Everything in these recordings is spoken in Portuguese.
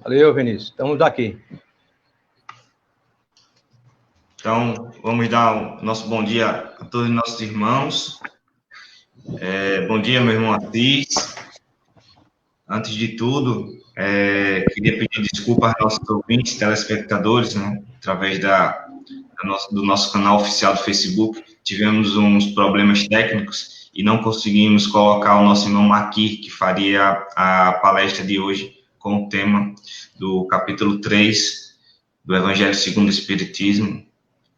Valeu, Vinícius. Estamos aqui. Então, vamos dar o nosso bom dia a todos os nossos irmãos. Bom dia, meu irmão Assis. Antes de tudo, queria pedir desculpa aos nossos ouvintes, telespectadores, né? Através do nosso canal oficial do Facebook. Tivemos uns problemas técnicos e não conseguimos colocar o nosso irmão Marquir, que faria a palestra de hoje com o tema do capítulo 3 do Evangelho segundo o Espiritismo.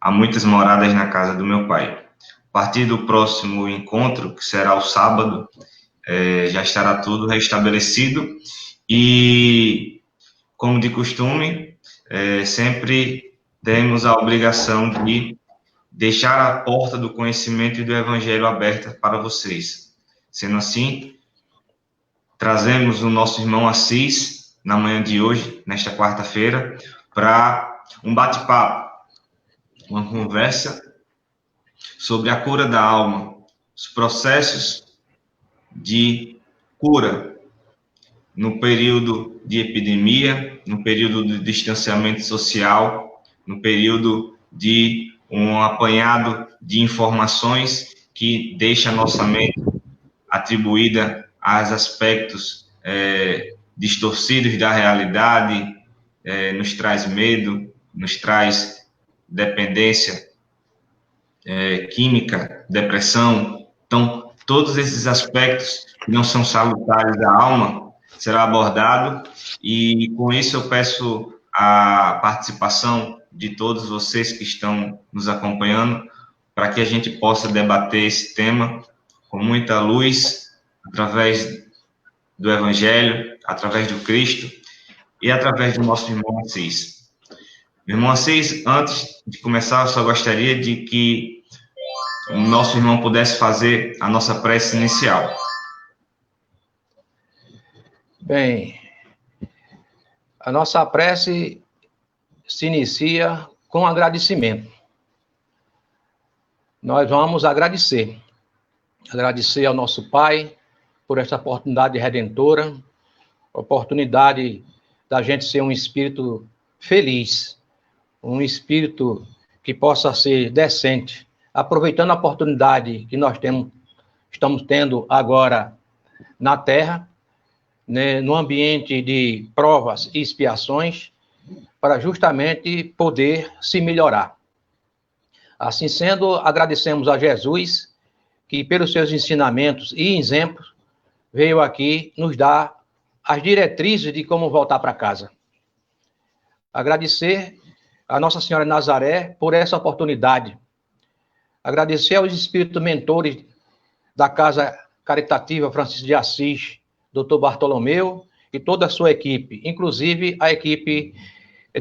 Há muitas moradas na casa do meu pai. A partir do próximo encontro, que será o sábado, já estará tudo restabelecido e, como de costume, sempre temos a obrigação de deixar a porta do conhecimento e do Evangelho aberta para vocês. Sendo assim, trazemos o nosso irmão Assis, na manhã de hoje, nesta quarta-feira, para um bate-papo, uma conversa sobre a cura da alma, os processos de cura no período de epidemia, no período de distanciamento social, no período de um apanhado de informações que deixa a nossa mente atribuída aos aspectos distorcidos da realidade, nos traz medo, nos traz dependência química, depressão. Então, todos esses aspectos que não são salutares da alma será abordado, e com isso eu peço a participação de todos vocês que estão nos acompanhando, para que a gente possa debater esse tema com muita luz, através do Evangelho, através do Cristo e através do nosso irmão Assis. Irmão Assis, antes de começar, eu só gostaria de que o nosso irmão pudesse fazer a nossa prece inicial. Bem, a nossa prece se inicia com agradecimento. Nós vamos agradecer ao nosso Pai por esta oportunidade redentora, oportunidade da gente ser um espírito feliz, um espírito que possa ser decente, aproveitando a oportunidade que nós estamos tendo agora na Terra, né, no ambiente de provas e expiações, para justamente poder se melhorar. Assim sendo, agradecemos a Jesus, que pelos seus ensinamentos e exemplos, veio aqui nos dar as diretrizes de como voltar para casa. Agradecer a Nossa Senhora de Nazaré por essa oportunidade. Agradecer aos espíritos mentores da Casa Caritativa Francisco de Assis, Dr. Bartolomeu e toda a sua equipe, inclusive a equipe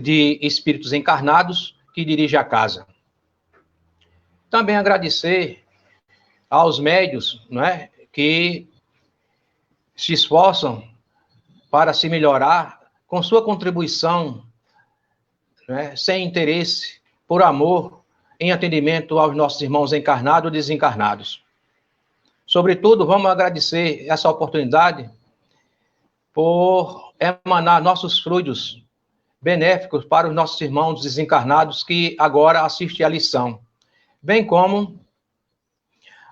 de espíritos encarnados que dirige a casa. Também agradecer aos médios, né, que se esforçam para se melhorar com sua contribuição, né, sem interesse, por amor, em atendimento aos nossos irmãos encarnados e desencarnados. Sobretudo, vamos agradecer essa oportunidade por emanar nossos frutos benéficos para os nossos irmãos desencarnados que agora assistem à lição, bem como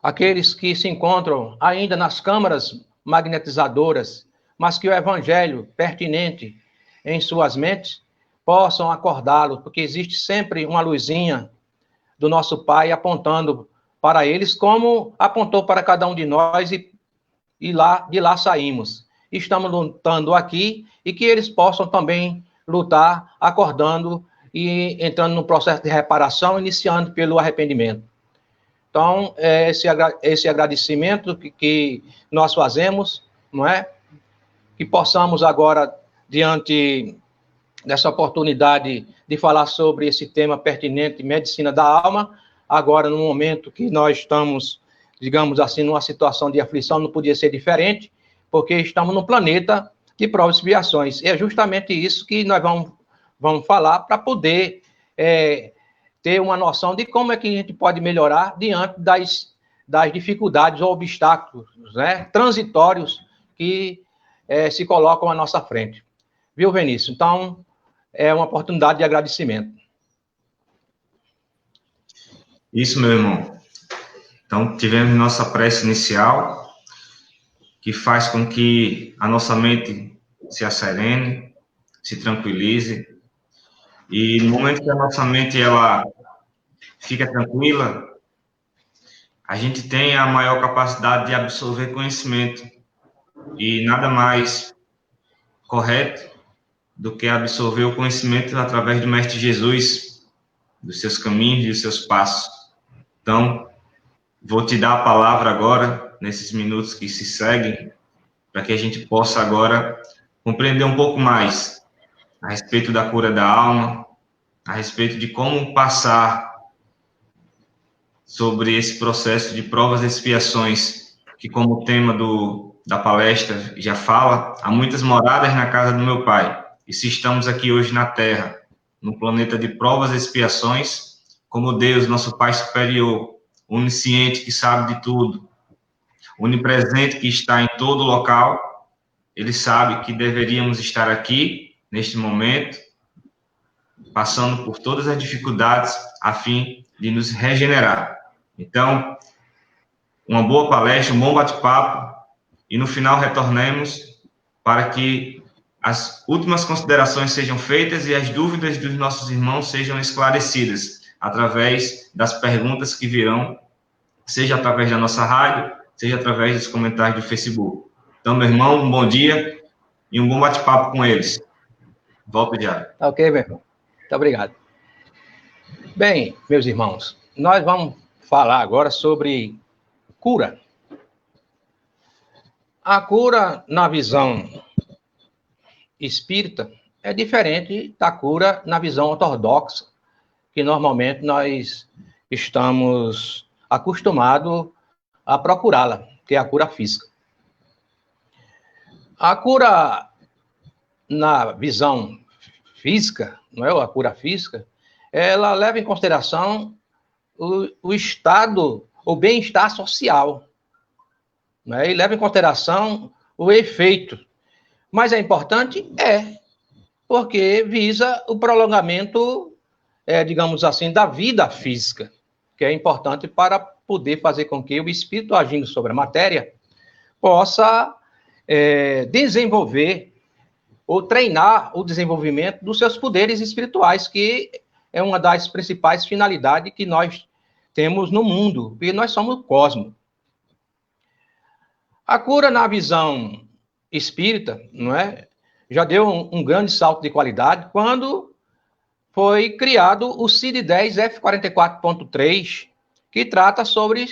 aqueles que se encontram ainda nas câmaras magnetizadoras, mas que o evangelho pertinente em suas mentes possam acordá-lo, porque existe sempre uma luzinha do nosso Pai apontando para eles, como apontou para cada um de nós, e de lá saímos. Estamos lutando aqui, e que eles possam também lutar, acordando e entrando no processo de reparação, iniciando pelo arrependimento. Então, esse agradecimento que nós fazemos, não é? Que possamos agora, diante dessa oportunidade de falar sobre esse tema pertinente, medicina da alma, agora no momento que nós estamos, digamos assim, numa situação de aflição, não podia ser diferente, porque estamos num planeta de provas e expiações. E é justamente isso que nós vamos falar para poder ter uma noção de como é que a gente pode melhorar diante das dificuldades ou obstáculos, né, transitórios que se colocam à nossa frente. Viu, Vinícius? Então, é uma oportunidade de agradecimento. Isso, meu irmão. Então, tivemos nossa prece inicial, que faz com que a nossa mente se asserene, se tranquilize. E no momento que a nossa mente ela fica tranquila, a gente tem a maior capacidade de absorver conhecimento. E nada mais correto do que absorver o conhecimento através do Mestre Jesus, dos seus caminhos e dos seus passos. Então, vou te dar a palavra agora, nesses minutos que se seguem, para que a gente possa agora compreender um pouco mais a respeito da cura da alma, a respeito de como passar sobre esse processo de provas e expiações, que como tema da palestra já fala, há muitas moradas na casa do meu Pai. E se estamos aqui hoje na Terra, no planeta de provas e expiações, como Deus, nosso Pai superior, onisciente que sabe de tudo, onipresente que está em todo local, ele sabe que deveríamos estar aqui, neste momento, passando por todas as dificuldades, a fim de nos regenerar. Então, uma boa palestra, um bom bate-papo, e no final retornemos para que as últimas considerações sejam feitas e as dúvidas dos nossos irmãos sejam esclarecidas através das perguntas que virão, seja através da nossa rádio, seja através dos comentários do Facebook. Então, meu irmão, um bom dia e um bom bate-papo com eles. Volto já. Ok, meu irmão. Muito obrigado. Bem, meus irmãos, nós vamos falar agora sobre cura. A cura, na visão espírita, é diferente da cura na visão ortodoxa, que normalmente nós estamos acostumados a procurá-la, que é a cura física. A cura na visão física, não é a cura física, ela leva em consideração o estado, o bem-estar social, né? E leva em consideração o efeito. Mas é importante? Porque visa o prolongamento, digamos assim, da vida física, que é importante para poder fazer com que o espírito, agindo sobre a matéria, possa desenvolver ou treinar o desenvolvimento dos seus poderes espirituais, que é uma das principais finalidades que nós temos no mundo, porque nós somos o cosmos. A cura na visão espírita, não é? Já deu um grande salto de qualidade quando foi criado o CID-10 F44.3, que trata sobre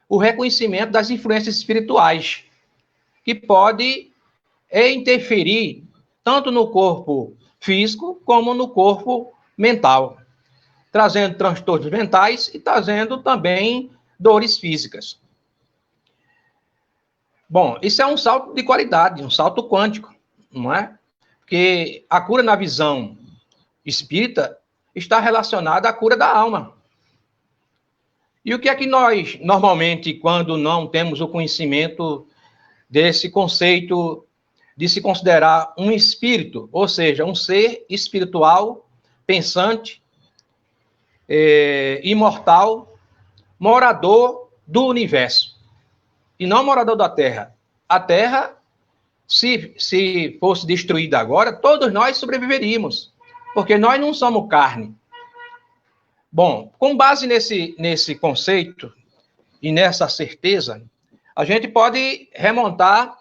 o reconhecimento das influências espirituais, que pode interferir tanto no corpo físico como no corpo mental, trazendo transtornos mentais e trazendo também dores físicas. Bom, isso é um salto de qualidade, um salto quântico, não é? Porque a cura na visão espírita está relacionada à cura da alma. E o que é que nós, normalmente, quando não temos o conhecimento desse conceito de se considerar um espírito, ou seja, um ser espiritual, pensante, imortal, morador do universo, e não morador da Terra. A Terra, se fosse destruída agora, todos nós sobreviveríamos, porque nós não somos carne. Bom, com base nesse conceito e nessa certeza, a gente pode remontar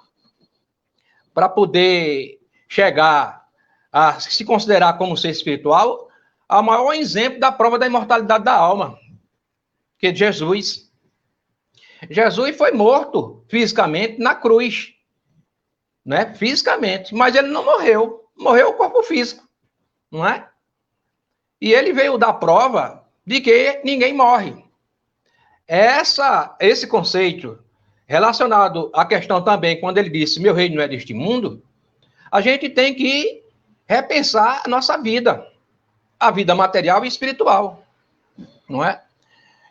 para poder chegar a se considerar como ser espiritual, ao maior exemplo da prova da imortalidade da alma, que é Jesus. Jesus foi morto fisicamente na cruz, né? Fisicamente, mas ele não morreu. Morreu o corpo físico, não é? E ele veio dar prova de que ninguém morre. Esse conceito, relacionado à questão também, quando ele disse, meu reino não é deste mundo, a gente tem que repensar a nossa vida, a vida material e espiritual, não é?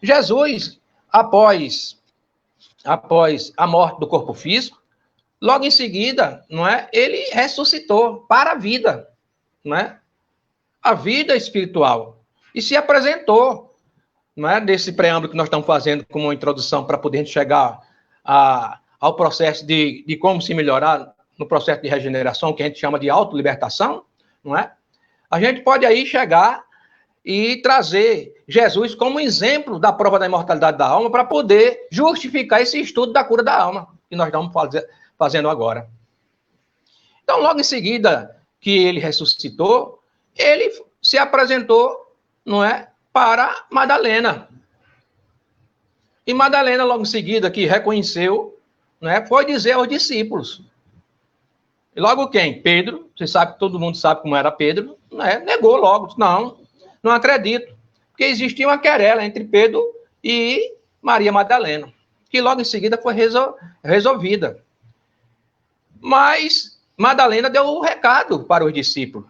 Jesus, após a morte do corpo físico, logo em seguida, não é? Ele ressuscitou para a vida, não é? A vida espiritual. E se apresentou, não é? Desse preâmbulo que nós estamos fazendo como uma introdução para poder chegar ao processo de como se melhorar no processo de regeneração, que a gente chama de autolibertação, não é? A gente pode aí chegar e trazer Jesus como exemplo da prova da imortalidade da alma para poder justificar esse estudo da cura da alma que nós estamos fazendo agora. Então, logo em seguida que ele ressuscitou, ele se apresentou, não é, para Madalena. E Madalena, logo em seguida, que reconheceu, não é, foi dizer aos discípulos. E logo quem? Pedro. Você sabe, todo mundo sabe como era Pedro, não é? Negou logo, não acredito. Porque existia uma querela entre Pedro e Maria Madalena, que logo em seguida foi resolvida. Mas Madalena deu o recado para os discípulos,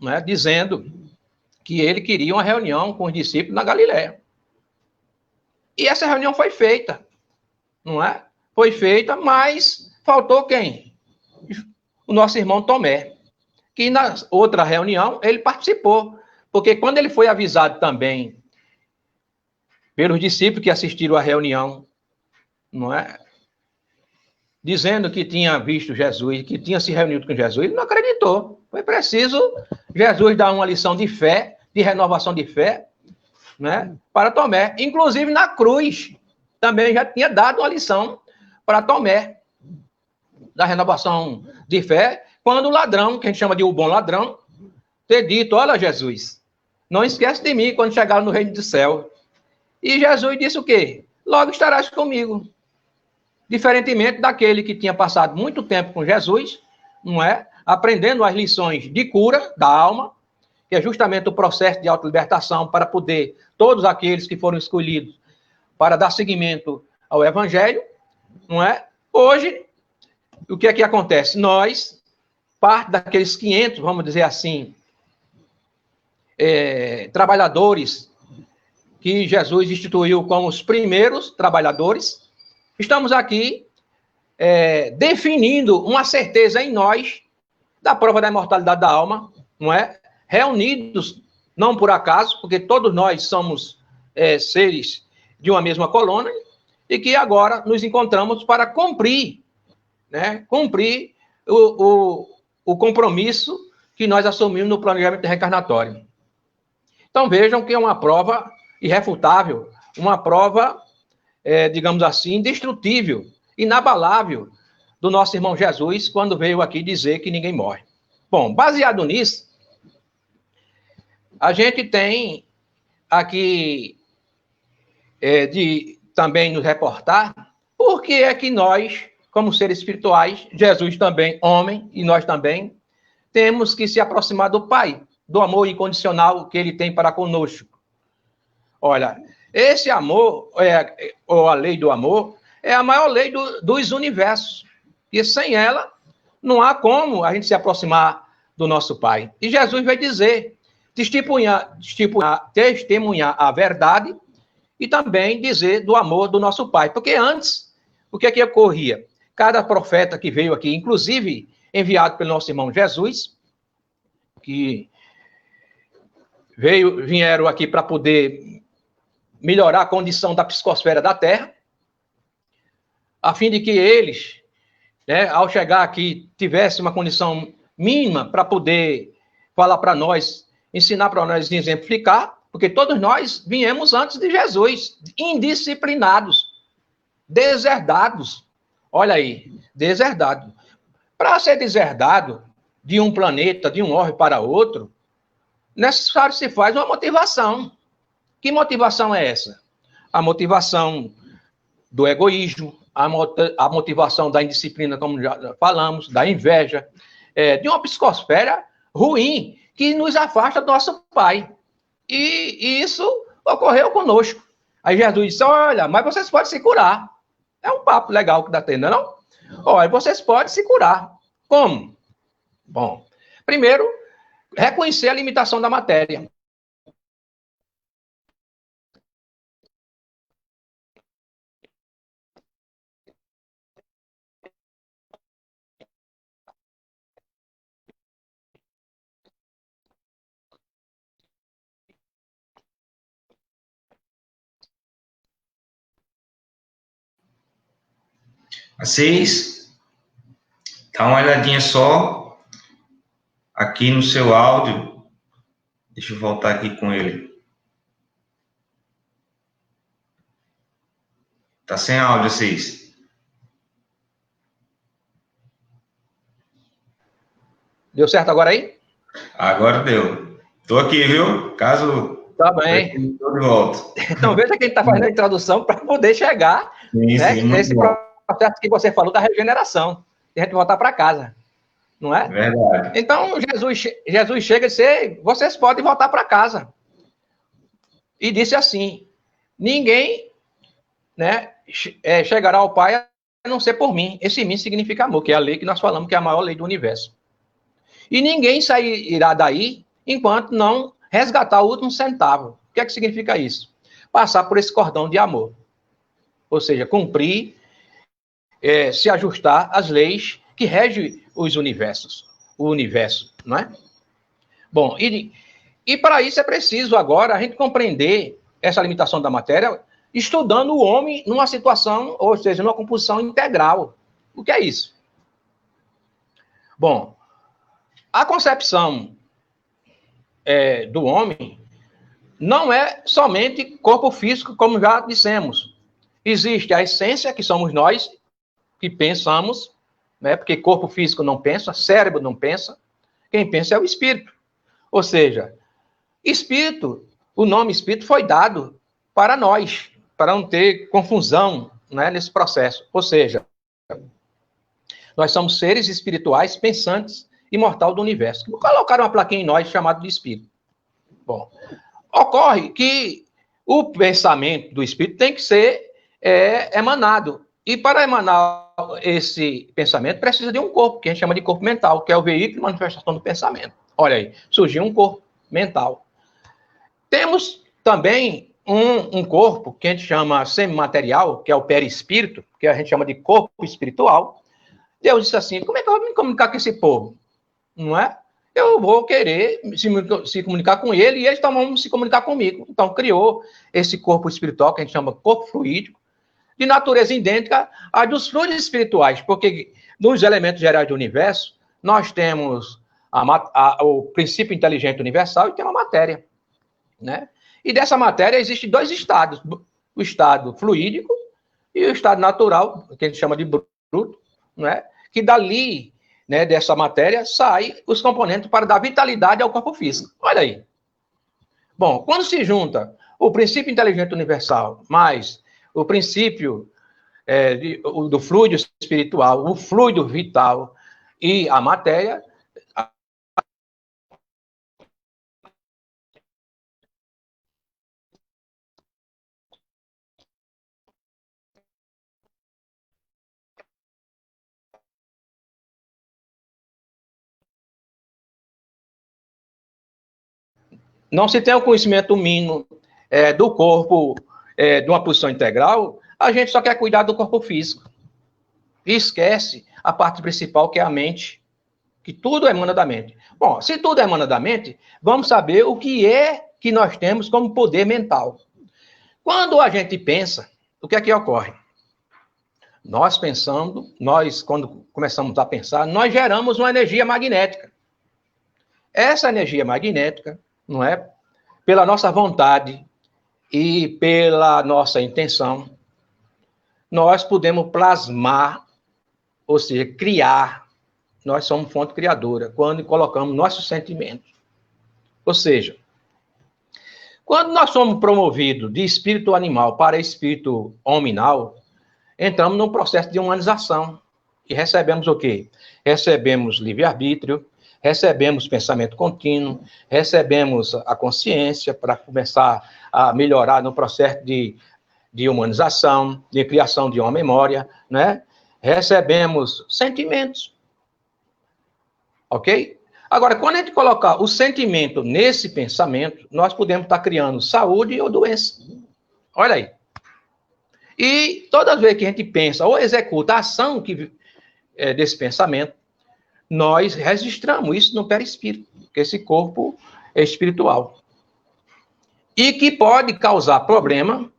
né, dizendo que ele queria uma reunião com os discípulos na Galiléia. E essa reunião foi feita, não é? Foi feita, mas faltou quem? O nosso irmão Tomé, que na outra reunião ele participou, porque quando ele foi avisado também pelos discípulos que assistiram à reunião, não é? Dizendo que tinha visto Jesus, que tinha se reunido com Jesus, ele não acreditou. Foi preciso Jesus dar uma lição de fé, de renovação de fé, né, para Tomé. Inclusive na cruz, também já tinha dado uma lição para Tomé, da renovação de fé, quando o ladrão, que a gente chama de o bom ladrão, ter dito, olha Jesus, não esquece de mim quando chegar no reino do céu. E Jesus disse o quê? Logo estarás comigo. Diferentemente daquele que tinha passado muito tempo com Jesus, não é? Aprendendo as lições de cura da alma, que é justamente o processo de autolibertação para poder, todos aqueles que foram escolhidos para dar seguimento ao evangelho, não é? Hoje, o que é que acontece? Nós, parte daqueles 500, vamos dizer assim, trabalhadores que Jesus instituiu como os primeiros trabalhadores, estamos aqui definindo uma certeza em nós da prova da imortalidade da alma, não é? Reunidos, não por acaso, porque todos nós somos seres de uma mesma colônia, e que agora nos encontramos para cumprir, né? Cumprir o compromisso que nós assumimos no planejamento reencarnatório. Então vejam que é uma prova irrefutável, uma prova, digamos assim, indestrutível, inabalável do nosso irmão Jesus, quando veio aqui dizer que ninguém morre. Bom, baseado nisso, a gente tem aqui de também nos reportar por que é que nós, como seres espirituais, Jesus também, homem, e nós também, temos que se aproximar do Pai, do amor incondicional que ele tem para conosco. Olha, esse amor, ou a lei do amor, é a maior lei dos universos. E sem ela, não há como a gente se aproximar do nosso Pai. E Jesus vai dizer, testemunhar a verdade e também dizer do amor do nosso Pai. Porque antes, o que é que ocorria? Cada profeta que veio aqui, inclusive enviado pelo nosso irmão Jesus, que vieram aqui para poder melhorar a condição da psicosfera da Terra, a fim de que eles, né, ao chegar aqui, tivessem uma condição mínima para poder falar para nós, ensinar para nós, exemplificar, porque todos nós viemos antes de Jesus, indisciplinados, deserdados. Olha aí, deserdado. Para ser deserdado de um planeta, de um orbe para outro, necessário se faz uma motivação. Que motivação é essa? A motivação do egoísmo, a motivação da indisciplina, como já falamos, da inveja, de uma psicosfera ruim, que nos afasta do nosso Pai. E isso ocorreu conosco. Aí Jesus disse, olha, mas vocês podem se curar. É um papo legal que está tendo, não? Olha, vocês podem se curar. Como? Bom, primeiro, reconhecer a limitação da matéria. Assis, dá uma olhadinha só aqui no seu áudio. Deixa eu voltar aqui com ele. Tá sem áudio, Assis. Deu certo agora aí? Agora deu. Tô aqui, viu? Caso... Tá bem. Tô de volta. Então, veja que ele está fazendo a introdução para poder chegar nesse processo que você falou da regeneração. E a gente voltar para casa. Não é? Verdade. Então, Jesus chega e diz, vocês podem voltar para casa. E disse assim, ninguém, né, chegará ao Pai a não ser por mim. Esse mim significa amor, que é a lei que nós falamos que é a maior lei do universo. E ninguém sairá daí enquanto não resgatar o último centavo. O que é que significa isso? Passar por esse cordão de amor. Ou seja, cumprir, se ajustar às leis que regem os universos. O universo, não é? Bom, e para isso é preciso agora a gente compreender essa limitação da matéria estudando o homem numa situação, ou seja, numa composição integral. O que é isso? Bom, a concepção do homem não é somente corpo físico, como já dissemos. Existe a essência, que somos nós, que pensamos, né? Porque corpo físico não pensa, cérebro não pensa. Quem pensa é o espírito. Ou seja, espírito, o nome espírito foi dado para nós, para não ter confusão, né, nesse processo. Ou seja, nós somos seres espirituais pensantes, imortal do universo. Colocaram uma plaquinha em nós chamada de espírito. Bom, ocorre que o pensamento do espírito tem que ser emanado. E para emanar esse pensamento, precisa de um corpo, que a gente chama de corpo mental, que é o veículo de manifestação do pensamento. Olha aí, surgiu um corpo mental. Temos também um corpo que a gente chama semimaterial, que é o perispírito, que a gente chama de corpo espiritual. Deus disse assim, como é que eu vou me comunicar com esse povo? Não é? Eu vou querer se comunicar com ele e eles também vão se comunicar comigo. Então, criou esse corpo espiritual, que a gente chama corpo fluídico, de natureza idêntica à dos fluidos espirituais, porque nos elementos gerais do universo, nós temos o princípio inteligente universal e tem uma matéria, né? E dessa matéria existem dois estados, o estado fluídico e o estado natural, que a gente chama de bruto, né? Que dali, né, dessa matéria, saem os componentes para dar vitalidade ao corpo físico. Olha aí. Bom, quando se junta o princípio inteligente universal mais o princípio do fluido espiritual, o fluido vital e a matéria, não se tem o conhecimento mínimo do corpo de uma posição integral, a gente só quer cuidar do corpo físico. E esquece a parte principal, que é a mente, que tudo emana da mente. Bom, se tudo emana da mente, vamos saber o que é que nós temos como poder mental. Quando a gente pensa, o que é que ocorre? Nós pensando, quando começamos a pensar, nós geramos uma energia magnética. Essa energia magnética, não é? Pela nossa vontade e pela nossa intenção, nós podemos plasmar, ou seja, criar. Nós somos fonte criadora quando colocamos nossos sentimentos. Ou seja, quando nós somos promovidos de espírito animal para espírito hominal, entramos num processo de humanização. E recebemos o quê? Recebemos livre-arbítrio, recebemos pensamento contínuo, recebemos a consciência para começar a melhorar no processo de humanização, de criação de uma memória, né? Recebemos sentimentos. Ok? Agora, quando a gente colocar o sentimento nesse pensamento, nós podemos estar criando saúde ou doença. Olha aí. E toda vez que a gente pensa ou executa a ação desse pensamento, nós registramos isso no perispírito, que esse corpo é espiritual. E que pode causar problema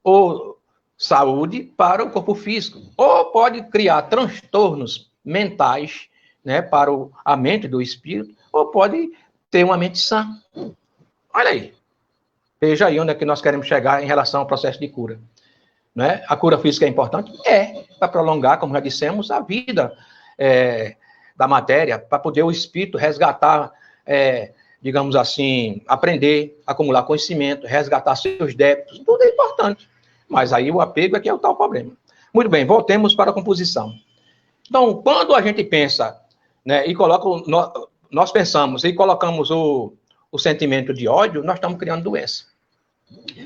ou saúde para o corpo físico, ou pode criar transtornos mentais, né, para a mente do espírito, ou pode ter uma mente sã. Olha aí. Veja aí onde é que nós queremos chegar em relação ao processo de cura. Né? A cura física é importante? Para prolongar, como já dissemos, a vida da matéria, para poder o espírito resgatar, digamos assim, aprender, acumular conhecimento, resgatar seus débitos, tudo é importante. Mas aí o apego é que é o tal problema. Muito bem, voltemos para a composição. Então, quando a gente pensa, né, e nós pensamos e colocamos o sentimento de ódio, nós estamos criando doença.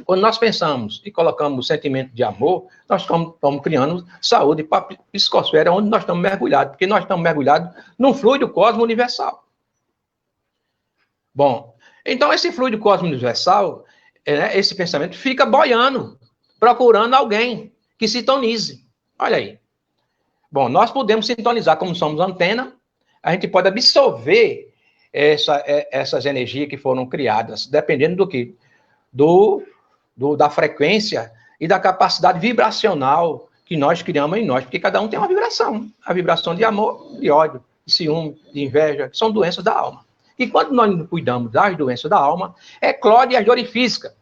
Quando nós pensamos e colocamos o sentimento de amor, nós estamos criando saúde para a psicosfera, onde nós estamos mergulhados, porque nós estamos mergulhados num fluido cosmo universal. Bom, então esse fluido cosmo universal, esse pensamento fica boiando, procurando alguém que sintonize. Olha aí. Bom, nós podemos sintonizar, como somos antena, a gente pode absorver essas energias que foram criadas, dependendo do que? Da frequência e da capacidade vibracional que nós criamos em nós, porque cada um tem uma vibração. A vibração de amor, de ódio, de ciúme, de inveja, que são doenças da alma. E quando nós cuidamos das doenças da alma, eclode as dores físicas.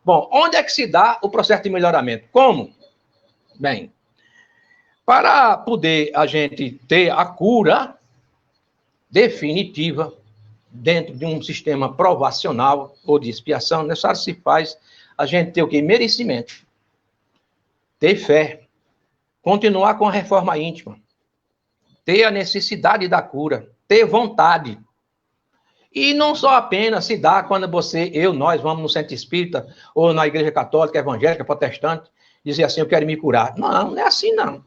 Bom, onde é que se dá o processo de melhoramento? Como? Bem, para poder a gente ter a cura definitiva dentro de um sistema provacional ou de expiação, necessário se faz a gente ter o quê? Merecimento. Ter fé. Continuar com a reforma íntima. Ter a necessidade da cura. Ter vontade. E não só apenas se dá quando nós vamos no centro espírita ou na igreja católica, evangélica, protestante, dizer assim, eu quero me curar. Não, não é assim não.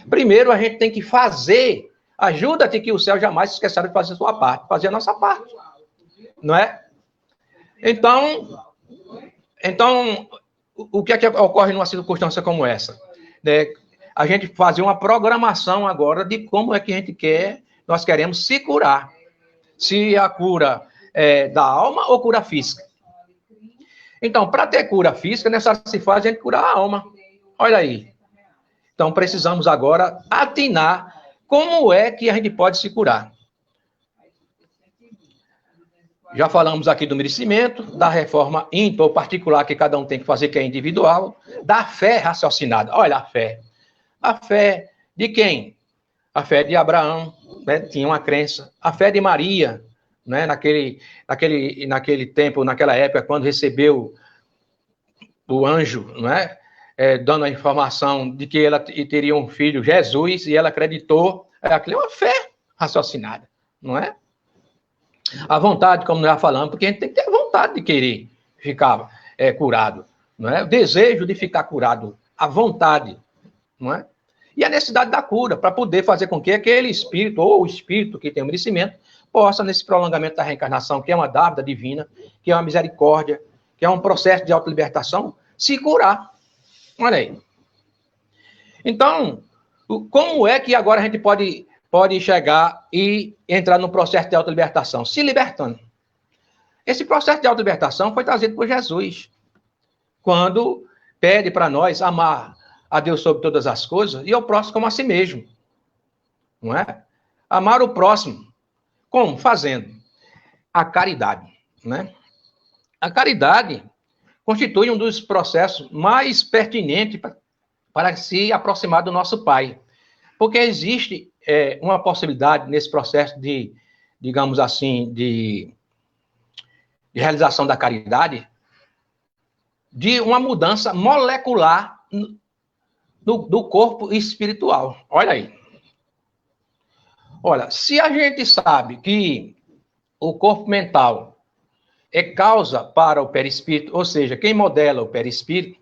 Primeiro a gente tem que fazer. Ajuda-te que o céu jamais se esquecerá de fazer a sua parte, fazer a nossa parte. Não é? Então o que é que ocorre numa circunstância como essa? A gente fazer uma programação agora de como é que nós queremos se curar. Se a cura é da alma ou cura física. Então, para ter cura física, necessário se faz a gente curar a alma. Olha aí. Então, precisamos agora atinar como é que a gente pode se curar. Já falamos aqui do merecimento, da reforma íntima ou particular que cada um tem que fazer, que é individual, da fé raciocinada. Olha a fé. A fé de quem? A fé de Abraão, né, tinha uma crença. A fé de Maria, né, naquele tempo, naquela época, quando recebeu o anjo, né, dando a informação de que ela teria um filho, Jesus, e ela acreditou. Aquilo é uma fé raciocinada, não é? A vontade, como nós já falamos, porque a gente tem que ter vontade de querer ficar curado, não é? O desejo de ficar curado, a vontade, não é? E a necessidade da cura, para poder fazer com que aquele espírito, ou o espírito que tem o merecimento, possa, nesse prolongamento da reencarnação, que é uma dádiva divina, que é uma misericórdia, que é um processo de autolibertação, se curar. Olha aí. Então, como é que agora a gente pode chegar e entrar no processo de autolibertação? Se libertando. Esse processo de autolibertação foi trazido por Jesus, quando pede para nós amar a Deus sobre todas as coisas e ao próximo como a si mesmo. Não é? Amar o próximo. Como? Fazendo a caridade. Né? A caridade constitui um dos processos mais pertinentes para se aproximar do nosso Pai. Porque existe uma possibilidade nesse processo de, digamos assim, de realização da caridade, de uma mudança molecular do corpo espiritual. Olha aí. Olha, se a gente sabe que o corpo mental é causa para o perispírito, ou seja, quem modela o perispírito,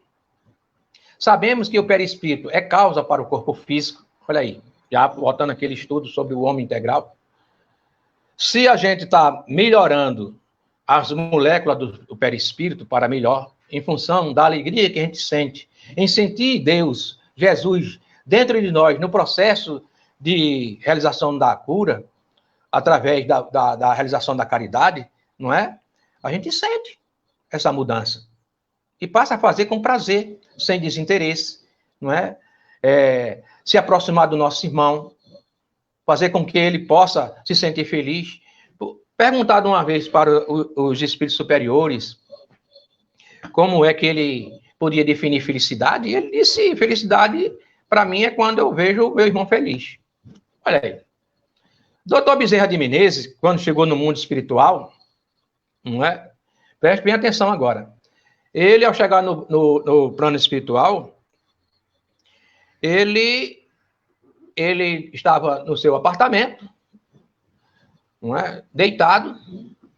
sabemos que o perispírito é causa para o corpo físico. Olha aí, já botando aquele estudo sobre o homem integral. Se a gente está melhorando as moléculas do perispírito para melhor, em função da alegria que a gente sente, em sentir Deus, Jesus, dentro de nós, no processo de realização da cura, através da realização da caridade, não é? A gente sente essa mudança. e passa a fazer com prazer, sem desinteresse, não é? Se aproximar do nosso irmão, fazer com que ele possa se sentir feliz. Perguntado uma vez para os espíritos superiores como é que ele podia definir felicidade, e ele disse: felicidade, para mim, é quando eu vejo o meu irmão feliz. Olha aí. Doutor Bezerra de Menezes, quando chegou no mundo espiritual, não é? Preste bem atenção agora. Ele, ao chegar no plano espiritual, ele estava no seu apartamento, não é? Deitado,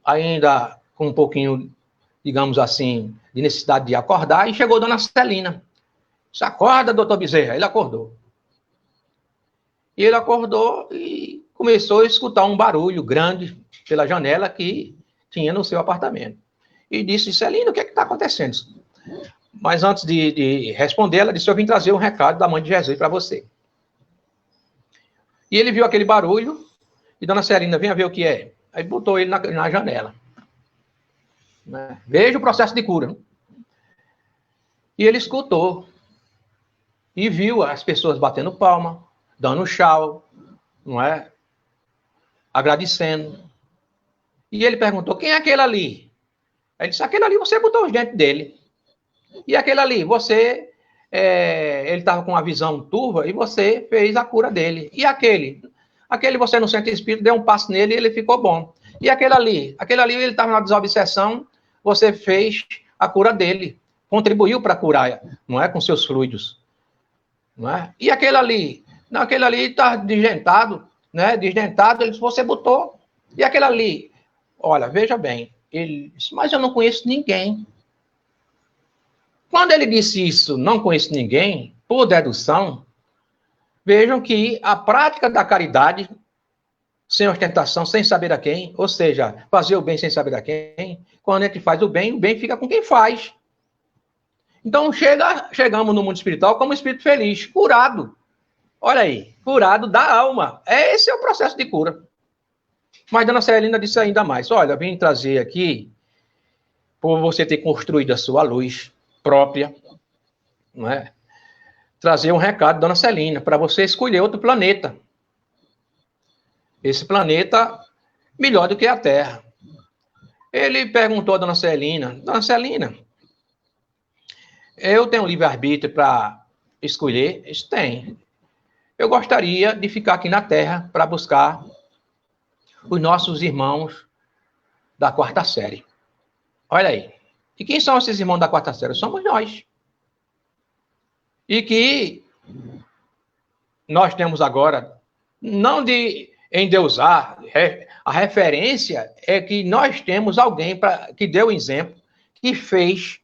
ainda com um pouquinho, digamos assim, de necessidade de acordar, e chegou Dona Celina. Disse: acorda, doutor Bezerra. Ele acordou. E ele acordou e começou a escutar um barulho grande pela janela que tinha no seu apartamento. E disse: Celina, o que está acontecendo? Mas antes de responder, ela disse: eu vim trazer um recado da mãe de Jesus para você. E ele viu aquele barulho, e Dona Celina, venha ver o que é. Aí botou ele na janela. Veja o processo de cura. E ele escutou. E viu as pessoas batendo palma, dando tchau, não é? Agradecendo. E ele perguntou: quem é aquele ali? Ele disse: aquele ali você botou os dentes dele. E aquele ali, você... ele estava com uma visão turva e você fez a cura dele. E aquele você no centro espírita deu um passo nele e ele ficou bom. E aquele ali ele estava na desobsessão, você fez a cura dele, contribuiu para curar, não é, com seus fluidos, não é? E aquele ali está desdentado, né? Desdentado, ele disse: você botou. E aquele ali, olha, veja bem, ele disse: mas eu não conheço ninguém. Quando ele disse isso, não conheço ninguém, por dedução, vejam que a prática da caridade, sem ostentação, sem saber a quem, ou seja, fazer o bem sem saber a quem, quando a gente faz o bem fica com quem faz. Então, chegamos no mundo espiritual como um espírito feliz, curado. Olha aí, curado da alma. Esse é o processo de cura. Mas Dona Celina disse ainda mais: olha, vim trazer aqui, por você ter construído a sua luz própria, não é? Trazer um recado, Dona Celina, para você escolher outro planeta. Esse planeta melhor do que a Terra. Ele perguntou a Dona Celina: Dona Celina, eu tenho livre-arbítrio para escolher? Isso tem. Eu gostaria de ficar aqui na Terra para buscar os nossos irmãos da quarta série. Olha aí. E quem são esses irmãos da quarta série? Somos nós. E que nós temos agora, não de endeusar, a referência é que nós temos alguém que deu exemplo, que fez,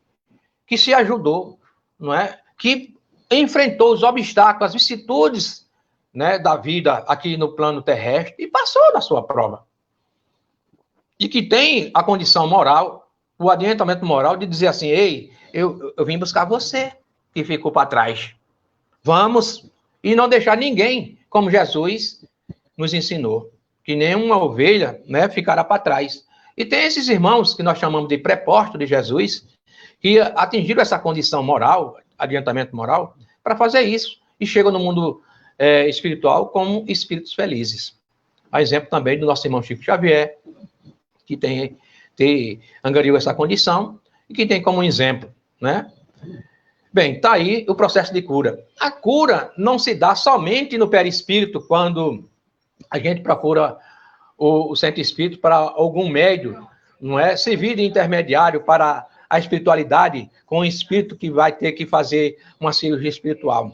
que se ajudou, não é? Que enfrentou os obstáculos, as vicissitudes, né, da vida aqui no plano terrestre e passou na sua prova. E que tem a condição moral, o adiantamento moral de dizer assim: ei, eu vim buscar você, que ficou para trás. Vamos, e não deixar ninguém, como Jesus nos ensinou, que nenhuma ovelha, né, ficará para trás. E tem esses irmãos que nós chamamos de prepostos de Jesus, que atingiram essa condição moral, adiantamento moral, para fazer isso, e chegam no mundo espiritual como espíritos felizes. A exemplo também do nosso irmão Chico Xavier, que angariou essa condição e que tem como exemplo, né? Bem, tá aí o processo de cura. A cura não se dá somente no perispírito, quando a gente procura o centro espírita para algum médio, não é? Servir de intermediário para a espiritualidade com o espírito que vai ter que fazer uma cirurgia espiritual.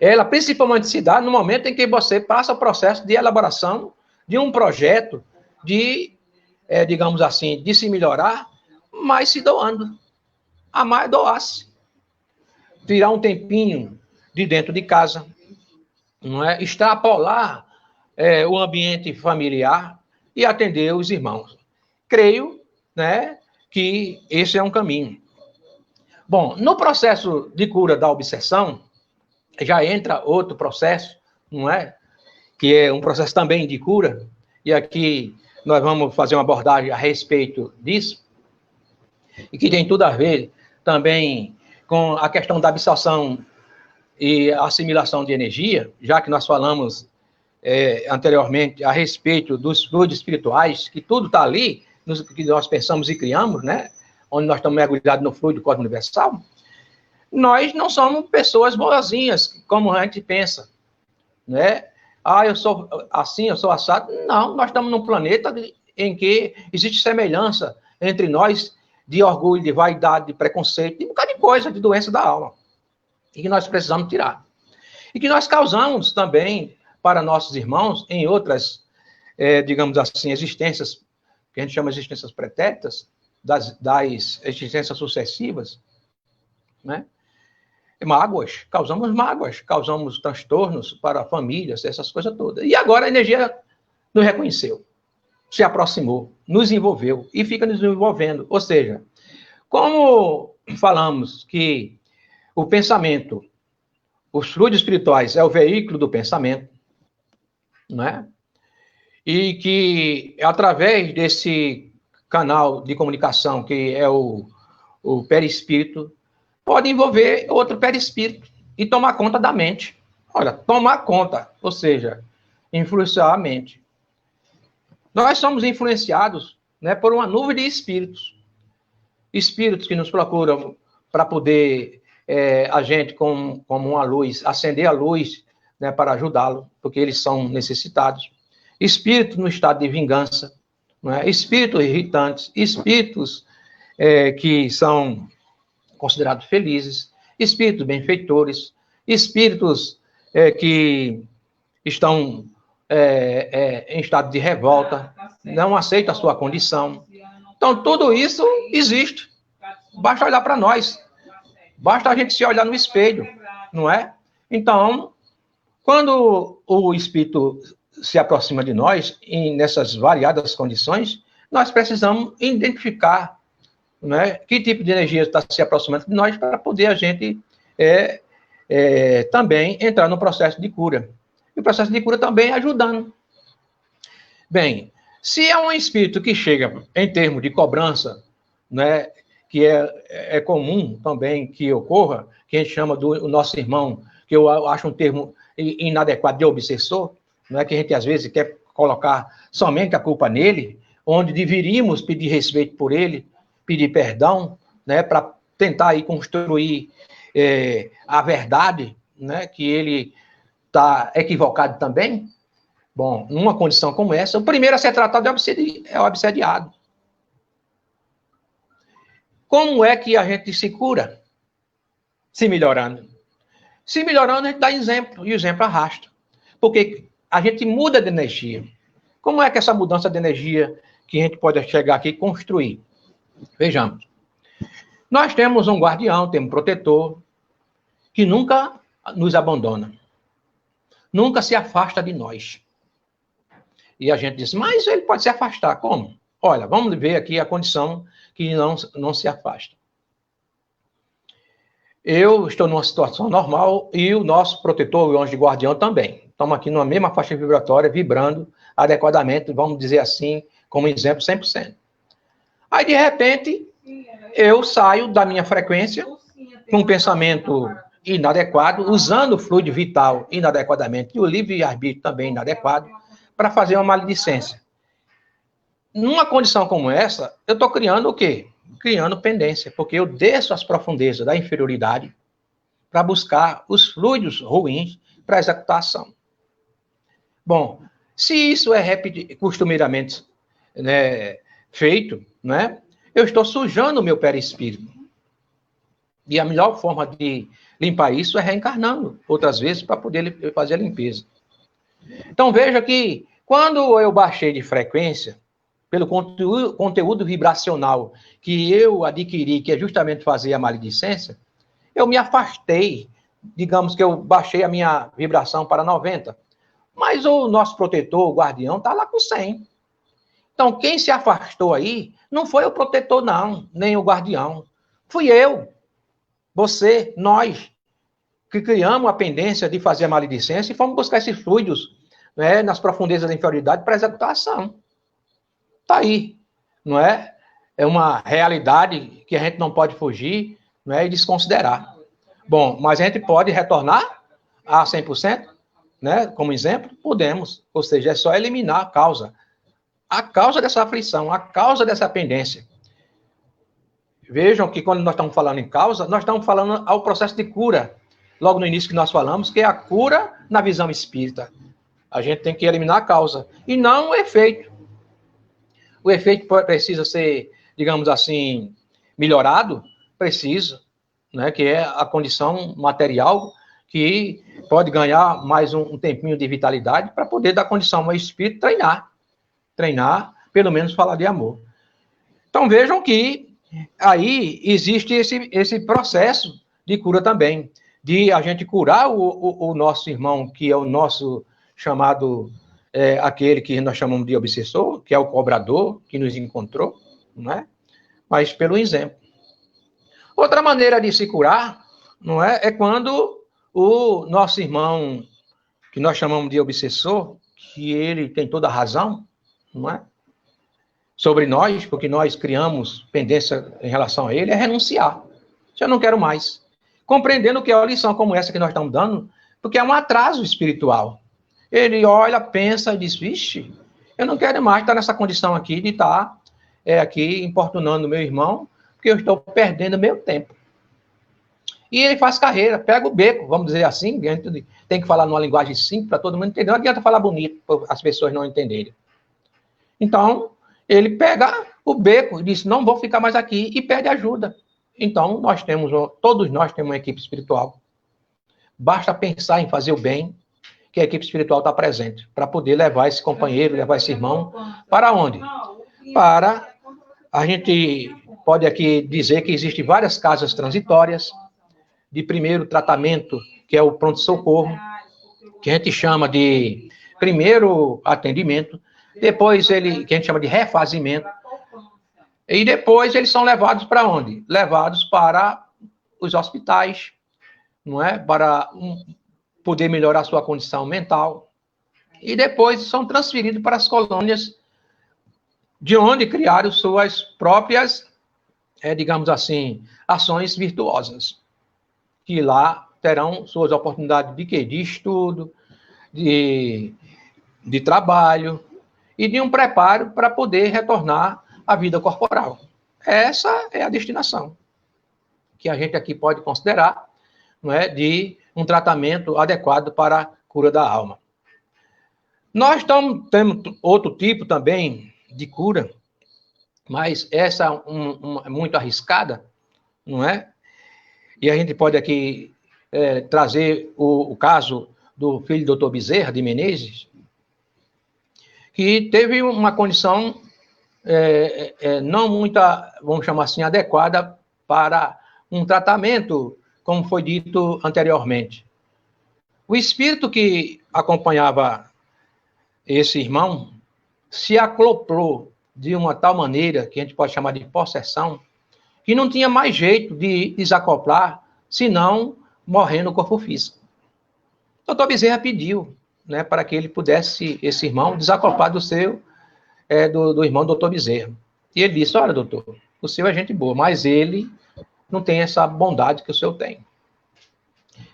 Ela principalmente se dá no momento em que você passa o processo de elaboração de um projeto de digamos assim, de se melhorar, mas se doando. Amar é doar-se. Tirar um tempinho de dentro de casa, não é? Extrapolar o ambiente familiar e atender os irmãos. Creio, né, que esse é um caminho. Bom, no processo de cura da obsessão, já entra outro processo, não é? Que é um processo também de cura, e aqui nós vamos fazer uma abordagem a respeito disso, e que tem tudo a ver também com a questão da absorção e assimilação de energia, já que nós falamos anteriormente a respeito dos fluidos espirituais, que tudo está ali, que nós pensamos e criamos, né? Onde nós estamos mergulhados no fluido do cósmico universal, nós não somos pessoas boazinhas, como a gente pensa, né? Eu sou assim, eu sou assado. Não, nós estamos num planeta em que existe semelhança entre nós de orgulho, de vaidade, de preconceito, de um bocado de coisa, de doença da alma, e que nós precisamos tirar. E que nós causamos também para nossos irmãos em outras, digamos assim, existências, que a gente chama de existências pretéritas, das existências sucessivas, né? Causamos transtornos para famílias, essas coisas todas. E agora a energia nos reconheceu, se aproximou, nos envolveu e fica nos envolvendo. Ou seja, como falamos que o pensamento, os fluidos espirituais é o veículo do pensamento, né? E que através desse canal de comunicação, que é o perispírito, pode envolver outro perispírito e tomar conta da mente. Olha, tomar conta, ou seja, influenciar a mente. Nós somos influenciados, né, por uma nuvem de espíritos. Espíritos que nos procuram para poder a gente, como uma luz, acender a luz, né, para ajudá-lo, porque eles são necessitados. Espíritos no estado de vingança, né? Espíritos irritantes, espíritos que são considerados felizes, espíritos benfeitores, espíritos que estão em estado de revolta, não aceitam a sua condição. Então, tudo isso existe. Basta olhar para nós. Basta a gente se olhar no espelho, não é? Então, quando o espírito se aproxima de nós, nessas variadas condições, nós precisamos identificar, né, que tipo de energia está se aproximando de nós para poder a gente também entrar no processo de cura. E o processo de cura também ajudando. Bem, se é um espírito que chega em termos de cobrança, né, que é comum também que ocorra, que a gente chama do nosso irmão, que eu acho um termo inadequado, de obsessor, né, que a gente às vezes quer colocar somente a culpa nele, onde deveríamos pedir respeito por ele, pedir perdão, né, para tentar aí construir a verdade, né, que ele está equivocado também. Bom, numa condição como essa, o primeiro a ser tratado é o obsediado. Como é que a gente se cura? Se melhorando. Se melhorando, a gente dá exemplo, e o exemplo arrasta. Porque a gente muda de energia. Como é que essa mudança de energia que a gente pode chegar aqui e construir? Vejamos. Nós temos um guardião, temos um protetor, que nunca nos abandona. Nunca se afasta de nós. E a gente diz, mas ele pode se afastar. Como? Olha, vamos ver aqui a condição que não se afasta. Eu estou numa situação normal e o nosso protetor, o anjo de guardião, também. Estamos aqui numa mesma faixa vibratória, vibrando adequadamente, vamos dizer assim, como exemplo, 100%. Aí, de repente, eu saio da minha frequência com um pensamento inadequado, usando o fluido vital inadequadamente e o livre-arbítrio também inadequado, para fazer uma maledicência. Numa condição como essa, eu estou criando o quê? Criando pendência, porque eu desço as profundezas da inferioridade para buscar os fluidos ruins para executar a ação. Bom, se isso é costumeiramente, né, feito, né, eu estou sujando o meu perispírito. E a melhor forma de limpar isso é reencarnando outras vezes para poder fazer a limpeza. Então veja que quando eu baixei de frequência, pelo conteúdo vibracional que eu adquiri, que é justamente fazer a maledicência, eu me afastei, digamos que eu baixei a minha vibração para 90, mas o nosso protetor, o guardião, está lá com 100. Então, quem se afastou aí, não foi o protetor, não, nem o guardião. Fui eu, você, nós, que criamos a pendência de fazer a maledicência e fomos buscar esses fluidos, né, nas profundezas da inferioridade para executar a ação. Está aí, não é? É uma realidade que a gente não pode fugir, né, e desconsiderar. Bom, mas a gente pode retornar a 100%, né, como exemplo? Podemos. Ou seja, é só eliminar a causa dessa aflição, a causa dessa pendência. Vejam que quando nós estamos falando em causa, nós estamos falando ao processo de cura. Logo no início que nós falamos, que é a cura na visão espírita. A gente tem que eliminar a causa, e não o efeito. O efeito precisa ser, digamos assim, melhorado? Precisa, né? Que é a condição material, que pode ganhar mais um tempinho de vitalidade para poder dar condição ao espírito treinar, pelo menos falar de amor. Então vejam que aí existe esse processo de cura também, de a gente curar o nosso irmão, que é o nosso chamado, aquele que nós chamamos de obsessor, que é o cobrador, que nos encontrou, não é? Mas pelo exemplo. Outra maneira de se curar, não é? É quando o nosso irmão, que nós chamamos de obsessor, que ele tem toda a razão, não é? Sobre nós, porque nós criamos pendência em relação a ele, é renunciar. Eu não quero mais. Compreendendo que é uma lição como essa que nós estamos dando, porque é um atraso espiritual. Ele olha, pensa e diz, vixe, eu não quero mais estar nessa condição aqui de estar aqui importunando meu irmão, porque eu estou perdendo meu tempo. E ele faz carreira, pega o beco, vamos dizer assim, tem que falar numa linguagem simples para todo mundo entender, não adianta falar bonito para as pessoas não entenderem. Então, ele pega o beco e diz, não vou ficar mais aqui, e pede ajuda. Então, todos nós temos uma equipe espiritual. Basta pensar em fazer o bem, que a equipe espiritual está presente, para poder levar esse companheiro, levar esse irmão, para onde? Para, a gente pode aqui dizer que existem várias casas transitórias, de primeiro tratamento, que é o pronto-socorro, que a gente chama de primeiro atendimento, depois que a gente chama de refazimento, e depois eles são levados para onde? Levados para os hospitais, não é? Para poder melhorar a sua condição mental, e depois são transferidos para as colônias, de onde criaram suas próprias, digamos assim, ações virtuosas, que lá terão suas oportunidades de quê? De estudo, de trabalho, e de um preparo para poder retornar à vida corporal. Essa é a destinação que a gente aqui pode considerar, não é, de um tratamento adequado para a cura da alma. Nós temos outro tipo também de cura, mas essa é muito arriscada, não é? E a gente pode aqui trazer o caso do filho do Dr. Bezerra de Menezes, que teve uma condição não muito, vamos chamar assim, adequada para um tratamento, como foi dito anteriormente. O espírito que acompanhava esse irmão se acoplou de uma tal maneira, que a gente pode chamar de possessão, que não tinha mais jeito de desacoplar, senão morrer no corpo físico. O doutor Bezerra pediu, né, para que ele pudesse, esse irmão, desacoplar do irmão do doutor Bezerra. E ele disse, olha, doutor, o senhor é gente boa, mas ele não tem essa bondade que o senhor tem.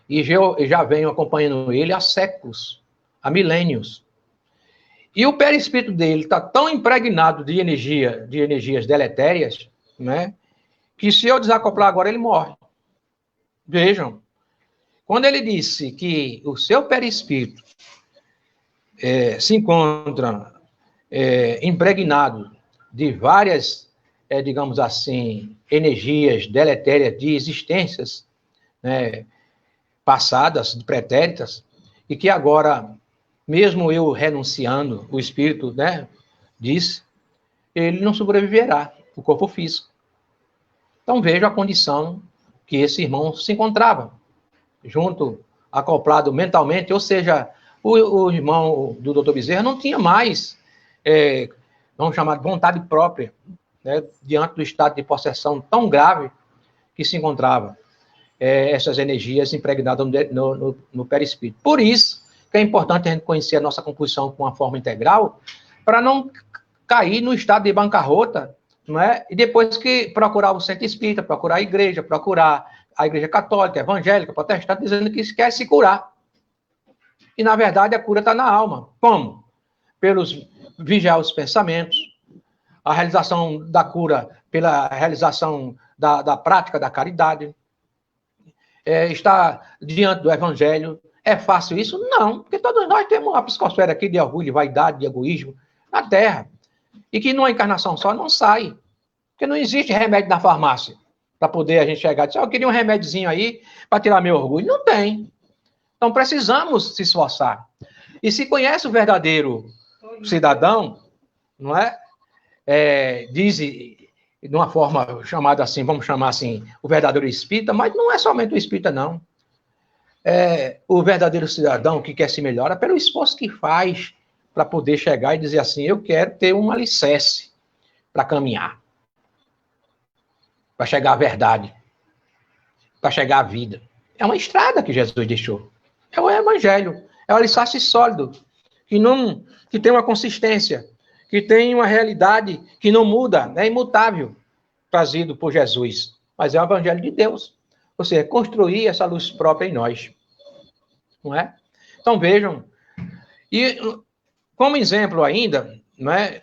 E eu já venho acompanhando ele há séculos, há milênios. E o perispírito dele está tão impregnado de energias deletérias, né, que se eu desacoplar agora, ele morre. Vejam, quando ele disse que o seu perispírito se encontra impregnado de várias, digamos assim, energias deletérias de existências, né, passadas, pretéritas, e que agora, mesmo eu renunciando, o espírito, né, disse, ele não sobreviverá, o corpo físico. Então veja a condição que esse irmão se encontrava, junto, acoplado mentalmente, ou seja, o irmão do Dr. Bezerra não tinha mais, vamos chamar de vontade própria, né, diante do estado de possessão tão grave que se encontrava essas energias impregnadas no perispírito. Por isso que é importante a gente conhecer a nossa composição com uma forma integral, para não cair no estado de bancarrota não é? E depois que procurar o centro espírita, procurar a igreja católica, evangélica, protestante, dizendo que quer se curar. E, na verdade, a cura está na alma. Como? Pelos vigiar os pensamentos, a realização da cura pela realização da prática da caridade, estar diante do evangelho. É fácil isso? Não, porque todos nós temos uma psicosfera aqui de orgulho, de vaidade, de egoísmo na Terra. E que numa encarnação só não sai. Porque não existe remédio na farmácia para poder a gente chegar e dizer, eu queria um remédiozinho aí para tirar meu orgulho. Não tem. Então precisamos se esforçar. E se conhece o verdadeiro cidadão, não é? Diz de uma forma chamada assim, vamos chamar assim, o verdadeiro espírita, mas não é somente o espírita, não. O verdadeiro cidadão que quer se melhorar pelo esforço que faz para poder chegar e dizer assim, eu quero ter um alicerce para caminhar, para chegar à verdade, para chegar à vida. É uma estrada que Jesus deixou. É o evangelho, é o alicerce sólido, que tem uma consistência, que tem uma realidade que não muda, é imutável, trazido por Jesus. Mas é o evangelho de Deus. Ou seja, construir essa luz própria em nós. Não é? Então, vejam. E, como exemplo ainda, não é?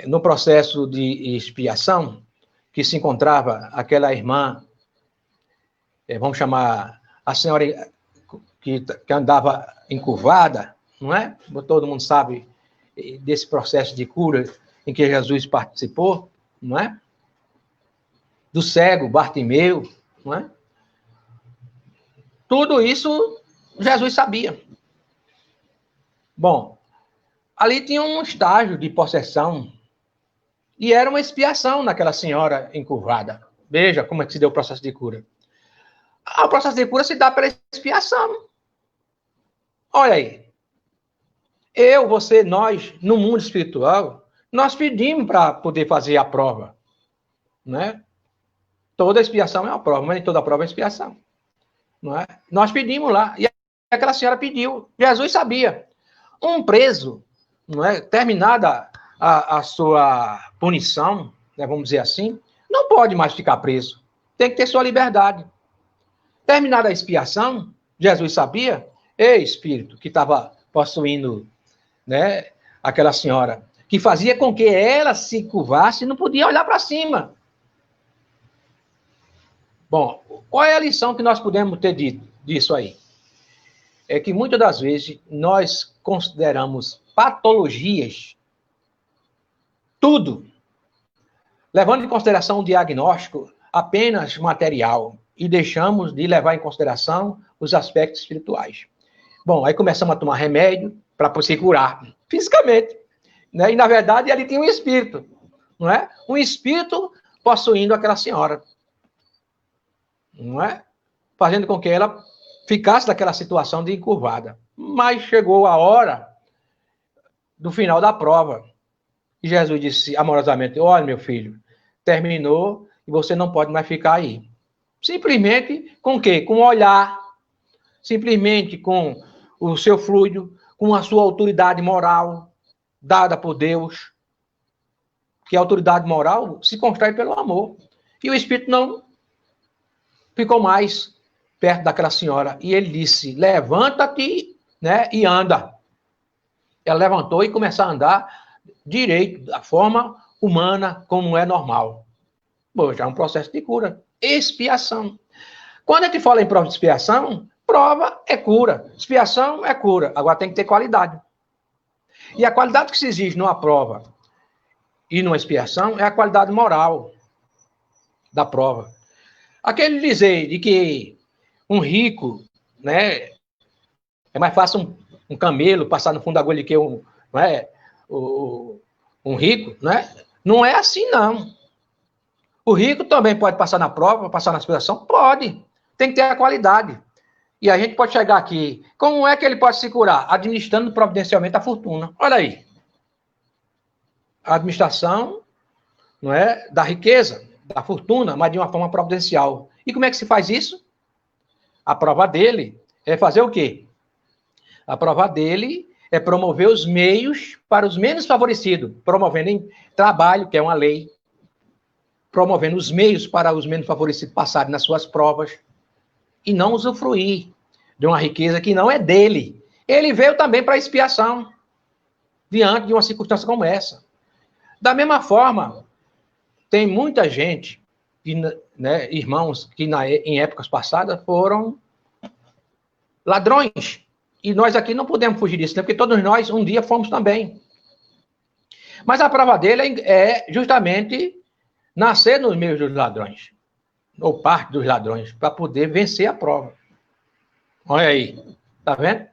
No processo de expiação, que se encontrava aquela irmã, vamos chamar a senhora que andava encurvada, não é? Todo mundo sabe desse processo de cura em que Jesus participou, não é? Do cego, Bartimeu, não é? Tudo isso Jesus sabia. Bom, ali tinha um estágio de possessão e era uma expiação naquela senhora encurvada. Veja como é que se deu o processo de cura. O processo de cura se dá pela expiação. Olha aí. Eu, você, nós, no mundo espiritual, nós pedimos para poder fazer a prova. Né? Toda expiação é uma prova, mas nem toda prova é expiação. Não é? Nós pedimos lá, e aquela senhora pediu. Jesus sabia. Um preso, não é? Terminada a sua punição, né, vamos dizer assim, não pode mais ficar preso. Tem que ter sua liberdade. Terminada a expiação, Jesus sabia, espírito que estava possuindo, né, aquela senhora, que fazia com que ela se curvasse e não podia olhar para cima. Bom, qual é a lição que nós podemos ter disso aí? É que muitas das vezes nós consideramos patologias tudo, levando em consideração o diagnóstico apenas material e deixamos de levar em consideração os aspectos espirituais. Bom, aí começamos a tomar remédio para se curar fisicamente, né? E na verdade ali tinha um espírito, não é? Um espírito possuindo aquela senhora, não é? Fazendo com que ela ficasse naquela situação de encurvada. Mas chegou a hora do final da prova. E Jesus disse amorosamente, olha, meu filho, terminou e você não pode mais ficar aí. Simplesmente com o quê? Com o olhar, simplesmente com o seu fluido, com a sua autoridade moral dada por Deus. Que a autoridade moral se constrói pelo amor. E o Espírito não ficou mais perto daquela senhora. E ele disse, levanta-te, né, e anda. Ela levantou e começou a andar direito, da forma humana, como é normal. Bom, já é um processo de cura. Expiação. Quando a gente fala em prova de expiação, prova é cura. Expiação é cura. Agora tem que ter qualidade. E a qualidade que se exige numa prova e numa expiação é a qualidade moral da prova. Aquele dizer de que um rico, né, é mais fácil um camelo passar no fundo da agulha que um rico, né? Não é assim, não. O rico também pode passar na prova, passar na expiação? Pode. Tem que ter a qualidade. E a gente pode chegar aqui. Como é que ele pode se curar? Administrando providencialmente a fortuna. Olha aí. A administração, não é, da riqueza, da fortuna, mas de uma forma providencial. E como é que se faz isso? A prova dele é fazer o quê? A prova dele é promover os meios para os menos favorecidos, promovendo em trabalho, que é uma lei, promovendo os meios para os menos favorecidos passarem nas suas provas e não usufruir de uma riqueza que não é dele. Ele veio também para expiação, diante de uma circunstância como essa. Da mesma forma, tem muita gente, né, irmãos, que em épocas passadas foram ladrões. E nós aqui não podemos fugir disso, né? Porque todos nós um dia fomos também. Mas a prova dele é justamente nascer nos meios dos ladrões, ou parte dos ladrões, para poder vencer a prova. Olha aí, tá vendo?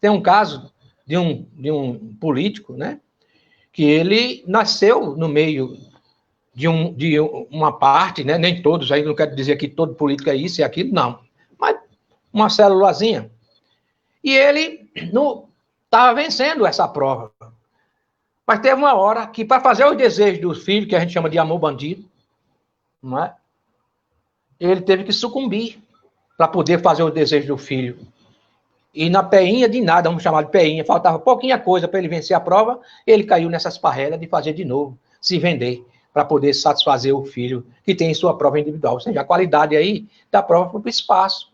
Tem um caso de um político, né? Que ele nasceu no meio de uma parte, né? Nem todos, aí não quero dizer que todo político é isso e aquilo, não. Mas uma célulazinha. E ele estava vencendo essa prova. Mas teve uma hora que, para fazer os desejos dos filhos, que a gente chama de amor bandido, não é? Ele teve que sucumbir para poder fazer os desejos do filho. E na peinha de nada, vamos chamar de peinha, faltava pouquinha coisa para ele vencer a prova, ele caiu nessas parrelas de fazer de novo, se vender, para poder satisfazer o filho que tem sua prova individual. Ou seja, a qualidade aí da prova foi para o espaço.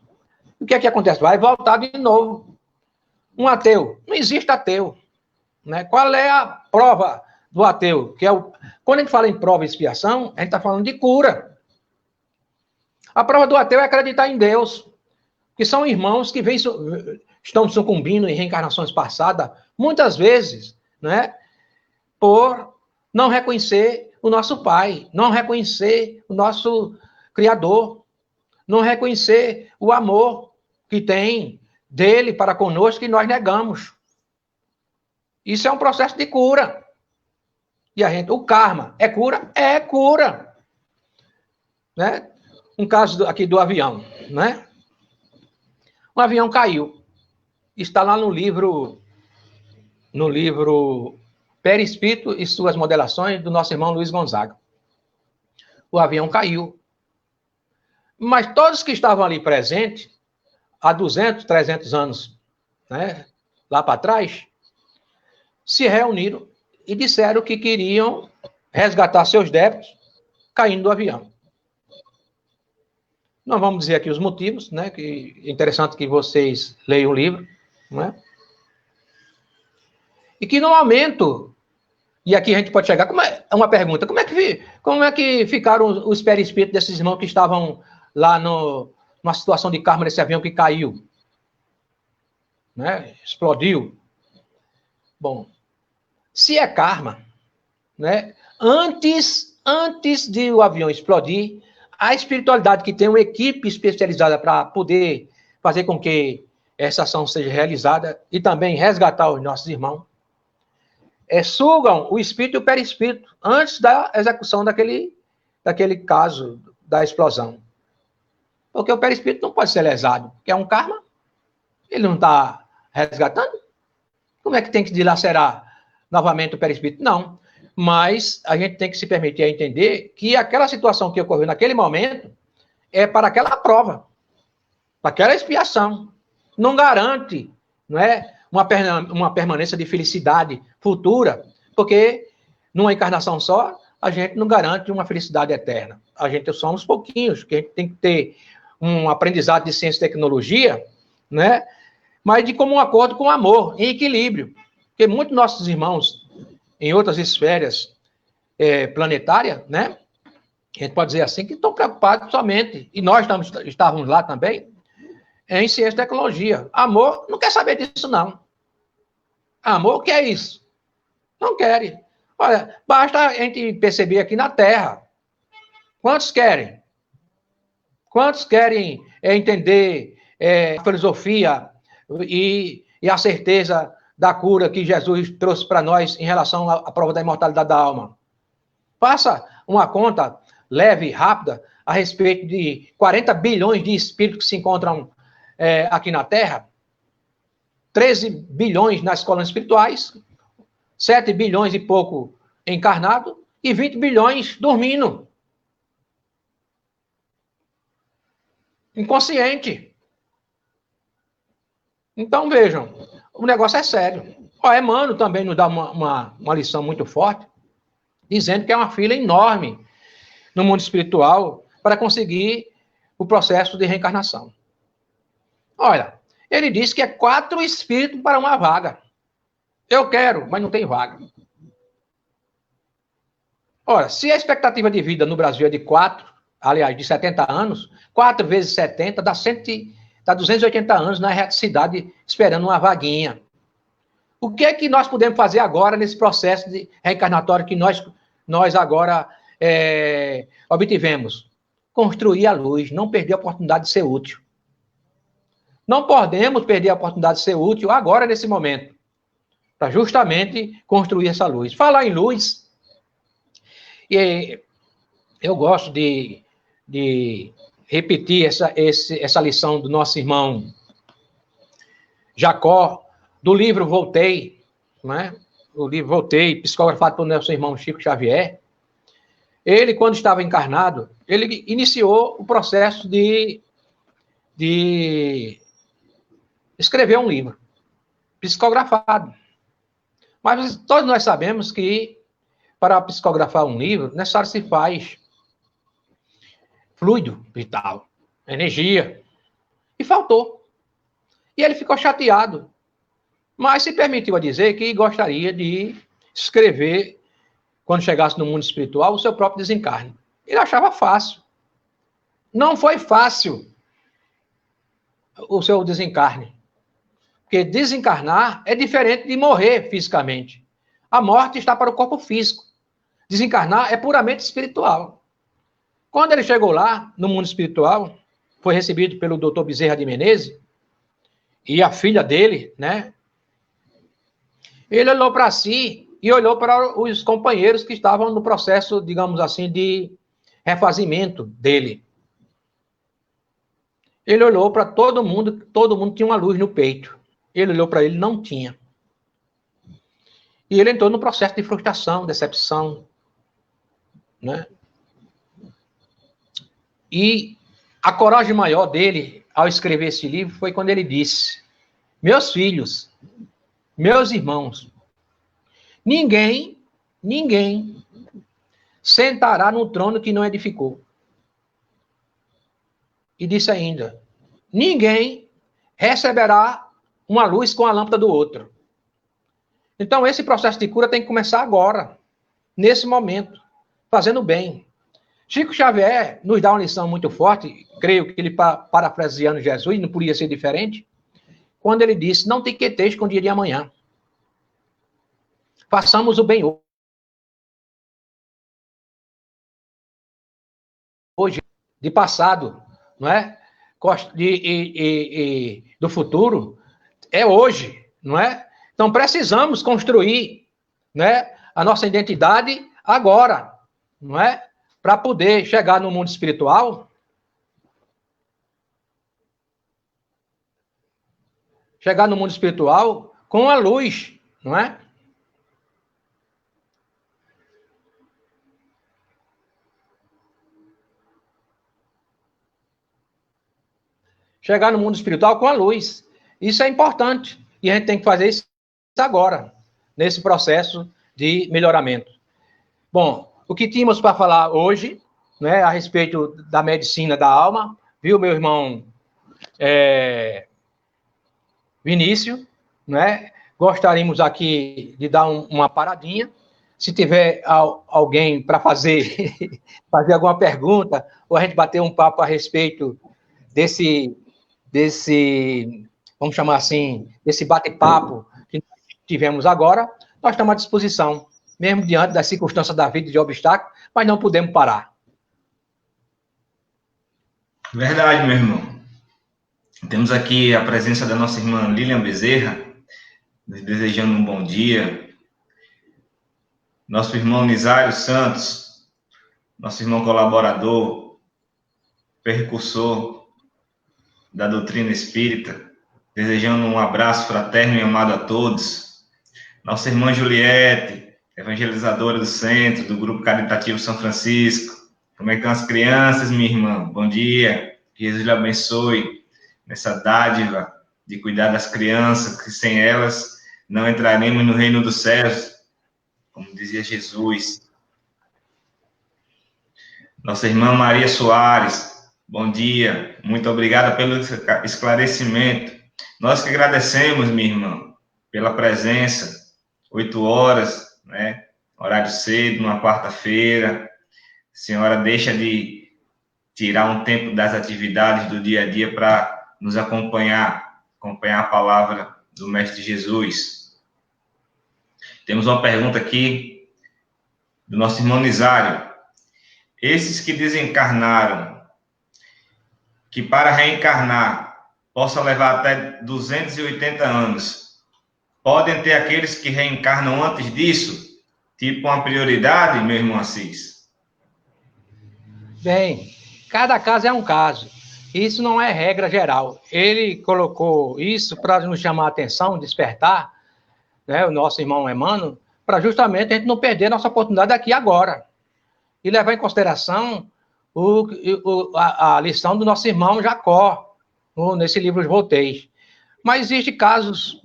O que é que acontece? Vai voltar de novo. Um ateu. Não existe ateu. Né? Qual é a prova do ateu? Quando a gente fala em prova e expiação, a gente está falando de cura. A prova do ateu é acreditar em Deus, que são irmãos que estão sucumbindo em reencarnações passadas, muitas vezes, né, por não reconhecer o nosso Pai, não reconhecer o nosso Criador, não reconhecer o amor que tem dele para conosco que nós negamos. Isso é um processo de cura. E o karma é cura? É cura. Né? Um caso aqui do avião, né? Um avião caiu. Está lá no livro Perispírito e suas modelações do nosso irmão Luiz Gonzaga. O avião caiu. Mas todos que estavam ali presentes, há 200, 300 anos, né, lá para trás, se reuniram e disseram que queriam resgatar seus débitos caindo do avião. Não vamos dizer aqui os motivos, né? Que é interessante que vocês leiam o livro, né? E que no momento, e aqui a gente pode chegar, uma pergunta, como é que ficaram os perispíritos desses irmãos que estavam lá numa situação de karma desse avião que caiu? Né? Explodiu. Bom, se é karma, né? Antes de o avião explodir, a espiritualidade que tem uma equipe especializada para poder fazer com que essa ação seja realizada e também resgatar os nossos irmãos, sugam o espírito e o perispírito antes da execução daquele caso da explosão. Porque o perispírito não pode ser lesado, porque é um karma, ele não está resgatando. Como é que tem que dilacerar novamente o perispírito? Não. Mas a gente tem que se permitir entender que aquela situação que ocorreu naquele momento é para aquela prova, para aquela expiação. Não garante, não é, uma permanência de felicidade futura, porque numa encarnação só, a gente não garante uma felicidade eterna. A gente somos pouquinhos, que a gente tem que ter um aprendizado de ciência e tecnologia, né? Mas de comum acordo com o amor, em equilíbrio. Porque muitos nossos irmãos em outras esferas planetárias, né? A gente pode dizer assim, que estão preocupados somente, e nós estávamos lá também, em ciência e tecnologia. Amor não quer saber disso, não. Amor quer isso. Não querem. Olha, basta a gente perceber aqui na Terra. Quantos querem? Quantos querem entender a filosofia e a certeza da cura que Jesus trouxe para nós em relação à prova da imortalidade da alma? Faça uma conta leve, rápida, a respeito de 40 bilhões de espíritos que se encontram aqui na Terra, 13 bilhões nas colônias espirituais, 7 bilhões e pouco encarnado e 20 bilhões dormindo. Inconsciente. Então, vejam, o negócio é sério. O Emmanuel também nos dá uma lição muito forte, dizendo que é uma fila enorme no mundo espiritual para conseguir o processo de reencarnação. Olha, ele diz que é 4 espíritos para uma vaga. Eu quero, mas não tem vaga. Ora, se a expectativa de vida no Brasil é de 70 anos, 4 vezes 70 dá 280 anos na cidade esperando uma vaguinha. O que é que nós podemos fazer agora nesse processo de reencarnatório que nós agora obtivemos? Construir a luz, não perder a oportunidade de ser útil. Não podemos perder a oportunidade de ser útil agora, nesse momento, para justamente construir essa luz. Falar em luz, e eu gosto de repetir essa lição do nosso irmão Jacó, do livro Voltei, né? O livro Voltei, psicografado pelo nosso irmão Chico Xavier. Ele, quando estava encarnado, ele iniciou o processo de escrever um livro, psicografado. Mas todos nós sabemos que, para psicografar um livro, necessário se faz fluido vital, energia. E faltou. E ele ficou chateado. Mas se permitiu a dizer que gostaria de escrever, quando chegasse no mundo espiritual, o seu próprio desencarne. Ele achava fácil. Não foi fácil o seu desencarne. Porque desencarnar é diferente de morrer fisicamente. A morte está para o corpo físico. Desencarnar é puramente espiritual. Quando ele chegou lá, no mundo espiritual, foi recebido pelo Dr. Bezerra de Menezes, e a filha dele, né? Ele olhou para si e olhou para os companheiros que estavam no processo, digamos assim, de refazimento dele. Ele olhou para todo mundo tinha uma luz no peito. Ele olhou para ele, não tinha. E ele entrou no processo de frustração, decepção, né? E a coragem maior dele, ao escrever esse livro, foi quando ele disse: meus filhos, meus irmãos, ninguém sentará no trono que não edificou. E disse ainda: ninguém receberá uma luz com a lâmpada do outro. Então, esse processo de cura tem que começar agora, nesse momento, fazendo bem. Chico Xavier nos dá uma lição muito forte, creio que ele, parafraseando Jesus, não podia ser diferente, quando ele disse: não tem que ter escondido de amanhã. Façamos o bem hoje, de passado, não é? Do futuro, é hoje, não é? Então, precisamos construir, né, a nossa identidade agora, não é? Para poder chegar no mundo espiritual, com a luz, não é? Chegar no mundo espiritual com a luz. Isso é importante. E a gente tem que fazer isso agora, nesse processo de melhoramento. Bom, o que tínhamos para falar hoje, né, a respeito da medicina da alma, viu, meu irmão Vinícius, né? Gostaríamos aqui de dar uma paradinha. Se tiver alguém para fazer alguma pergunta, ou a gente bater um papo a respeito desse vamos chamar assim, desse bate-papo que tivemos agora, nós estamos à disposição, mesmo diante das circunstâncias da vida de obstáculos, mas não podemos parar. Verdade, meu irmão. Temos aqui a presença da nossa irmã Lilian Bezerra, desejando um bom dia. Nosso irmão Nisário Santos, nosso irmão colaborador, percursor da doutrina espírita, desejando um abraço fraterno e amado a todos. Nossa irmã Juliette, evangelizadora do centro, do Grupo Caritativo São Francisco. Como é que estão as crianças, minha irmã? Bom dia, que Jesus lhe abençoe nessa dádiva de cuidar das crianças, que sem elas não entraremos no reino dos céus, como dizia Jesus. Nossa irmã Maria Soares, bom dia, muito obrigada pelo esclarecimento. Nós que agradecemos, minha irmã, pela presença, 8 horas, né, horário cedo, numa quarta-feira. A senhora deixa de tirar um tempo das atividades do dia a dia para nos acompanhar a palavra do Mestre Jesus. Temos uma pergunta aqui do nosso irmão Nisário. Esses que desencarnaram, que para reencarnar possam levar até 280 anos, podem ter aqueles que reencarnam antes disso? Tipo uma prioridade, meu irmão Assis? Bem, cada caso é um caso. Isso não é regra geral. Ele colocou isso para nos chamar a atenção, despertar, né, o nosso irmão Emmanuel, para justamente a gente não perder nossa oportunidade aqui agora. E levar em consideração a lição do nosso irmão Jacó, nesse livro Os Volteios. Mas existem casos,